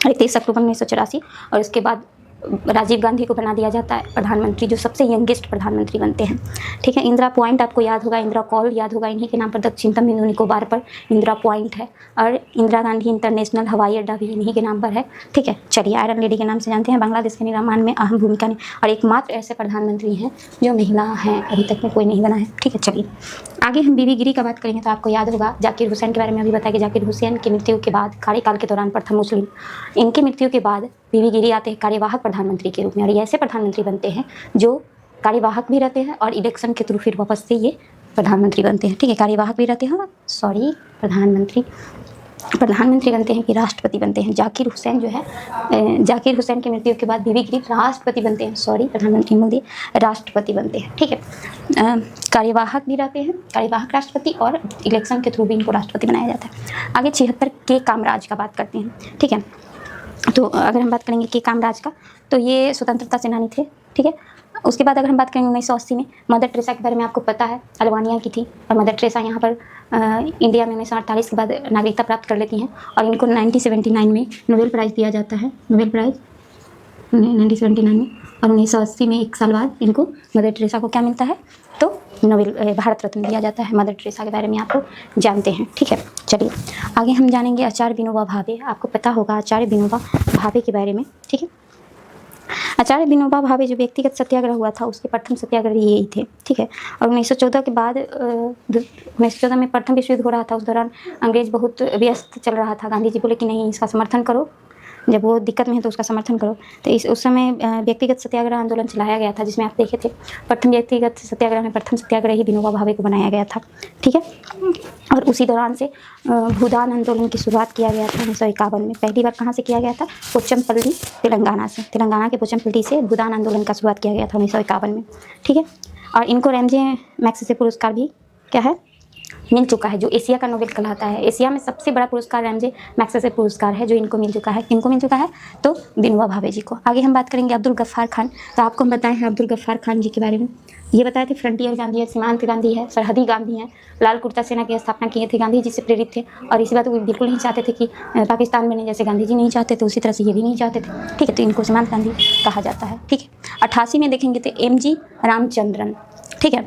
31 अक्टूबर 1984। और उसके बाद राजीव गांधी को बना दिया जाता है प्रधानमंत्री, जो सबसे यंगेस्ट प्रधानमंत्री बनते हैं। ठीक है, इंदिरा पॉइंट आपको याद होगा, इंदिरा कॉल याद होगा, इन्हीं के नाम पर दक्षिणतम बिंदु निकोबार पर इंदिरा पॉइंट है। और इंदिरा गांधी इंटरनेशनल हवाई अड्डा भी इन्हीं के नाम पर है। ठीक है, चलिए आयरन लेडी के नाम से जानते हैं। बांग्लादेश के निर्माण में अहम भूमिका और एकमात्र ऐसे प्रधानमंत्री हैं जो महिला हैं, अभी तक में कोई नहीं बना है। ठीक है, चलिए आगे हम बीबी गिरी का बात करेंगे तो आपको याद होगा जाकिर हुसैन के बारे में अभी बताया कि जाकिर हुसैन की मृत्यु के बाद कार्यकाल के दौरान प्रथम मुस्लिम, इनकी मृत्यु के बाद बीबी गिरी आते हैं कार्यवाहक प्रधानमंत्री के रूप में। और ये ऐसे प्रधानमंत्री बनते हैं जो कार्यवाहक भी रहते हैं और इलेक्शन के थ्रू फिर वापस से ये प्रधानमंत्री बनते हैं। ठीक है, कार्यवाहक भी रहते हैं, प्रधानमंत्री बनते हैं कि राष्ट्रपति बनते हैं। जाकिर हुसैन जो है, जाकिर हुसैन की मृत्यु के बाद बीबी गिरी राष्ट्रपति बनते हैं, प्रधानमंत्री मोदी राष्ट्रपति बनते हैं। ठीक है, कार्यवाहक भी रहते हैं, कार्यवाहक राष्ट्रपति, और इलेक्शन के थ्रू भी इनको राष्ट्रपति बनाया जाता है। आगे 76 के कामराज का बात करते हैं। ठीक है, तो अगर हम बात करेंगे के कामराज का, तो ये स्वतंत्रता सेनानी थे। ठीक है, उसके बाद अगर हम बात करेंगे 1980 में मदर टेरेसा के बारे में आपको पता है, अल्बानिया की थी। और मदर टेरेसा यहाँ पर इंडिया में 1948 के बाद नागरिकता प्राप्त कर लेती हैं और इनको 1979 में नोबेल प्राइज़ दिया जाता है, नोबेल प्राइज़ 1979 में। और 1980 में 1 साल बाद इनको मदर टेरेसा को क्या मिलता है, तो नोबेल भारत रत्न दिया जाता है। मदर टेरेसा के बारे में आप लोग जानते हैं। ठीक है, चलिए आगे हम जानेंगे आचार्य विनोबा भावे। आपको पता होगा आचार्य विनोबा भावे के बारे में। ठीक है, आचार्य विनोबा भावे जो व्यक्तिगत सत्याग्रह हुआ था उसके प्रथम सत्याग्रही यही थे। ठीक है, और 1914 के बाद 1914 में प्रथम विश्व युद्ध हो रहा था। उस दौरान अंग्रेज बहुत व्यस्त चल रहा था। गांधी जी बोले कि नहीं, इसका समर्थन करो, जब वो दिक्कत में है तो उसका समर्थन करो। तो उस समय व्यक्तिगत सत्याग्रह आंदोलन चलाया गया था, जिसमें आप देखे थे प्रथम व्यक्तिगत सत्याग्रह में प्रथम सत्याग्रही विनोबा भावे को बनाया गया था। ठीक है, और उसी दौरान से भूदान आंदोलन की शुरुआत किया गया था 1951 में। पहली बार कहाँ से किया गया था, पोचमपल्ली तेलंगाना से, तेलंगाना के पोचमपल्ली से भूदान आंदोलन का शुरुआत किया गया था 1951 में। ठीक है, और इनको रैमजे मैग्सेसे पुरस्कार भी क्या है, मिल चुका है, जो एशिया का नोबेल कहलाता है। एशिया में सबसे बड़ा पुरस्कार रैमजे मैग्सेसे पुरस्कार है जो इनको मिल चुका है। किनको मिल चुका है, तो विनोबा भावे जी को। आगे हम बात करेंगे अब्दुल गफ्फार खान। तो आपको हम बताए हैं अब्दुल गफ्फार खान जी के बारे में, ये बताए थे फ्रंटियर गांधी है, सीमांत गांधी है, सरहदी गांधी है, लाल कुर्ता सेना की स्थापना किए थे, गांधी जी से प्रेरित थे। और इसी बात को बिल्कुल नहीं चाहते थे कि पाकिस्तान बने, जैसे गांधी जी नहीं चाहते थे उसी तरह से ये भी नहीं चाहते थे। ठीक है, तो इनको सीमांत गांधी कहा जाता है। ठीक है, 88 में देखेंगे तो MG रामचंद्रन। ठीक है,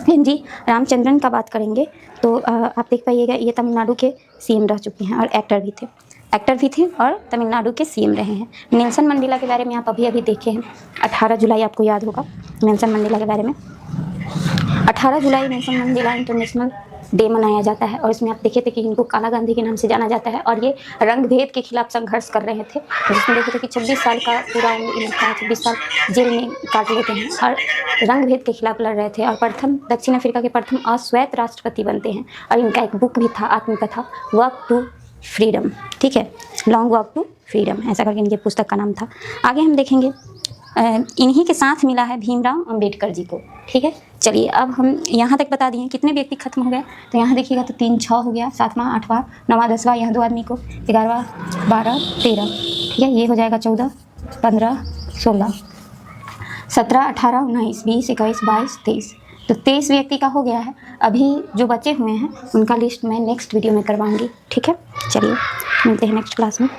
MG रामचंद्रन का बात करेंगे तो आप देख पाइएगा ये तमिलनाडु के CM रह चुके हैं और एक्टर भी थे और तमिलनाडु के CM रहे हैं। नेल्सन मंडेला के बारे में आप अभी देखे हैं, 18 जुलाई आपको याद होगा नेल्सन मंडेला के बारे में। 18 जुलाई नेल्सन मंडेला इंटरनेशनल डे मनाया जाता है और इसमें आप देखे थे कि इनको काला गांधी के नाम से जाना जाता है। और ये रंग भेद के खिलाफ संघर्ष कर रहे थे, जिसमें देखे थे कि 26 साल का पूरा उम्र था, 26 साल जेल में काट लेते हैं और रंग भेद के खिलाफ लड़ रहे थे। और प्रथम दक्षिण अफ्रीका के प्रथम अश्वेत राष्ट्रपति बनते हैं। और इनका एक बुक भी था, आत्मकथा वॉक टू फ्रीडम। ठीक है, लॉन्ग वॉक टू फ्रीडम, ऐसा करके इनके पुस्तक का नाम था। आगे हम देखेंगे इन्हीं के साथ मिला है भीमराव अंबेडकर जी को। ठीक है, चलिए अब हम यहाँ तक बता दिए कितने व्यक्ति खत्म हो गए। तो यहाँ देखिएगा तो 3 6 हो गया, 7वां 8वां 9वां 10वां, यहाँ 2 आदमी को, 11वां 12 13। ठीक है, ये हो जाएगा 14 15 16 17 18 19 20 21 22 23। तो 23 व्यक्ति का हो गया है। अभी जो बचे हुए हैं उनका लिस्ट मैं नेक्स्ट वीडियो में करवाऊँगी। ठीक है, चलिए मिलते हैं नेक्स्ट क्लास में।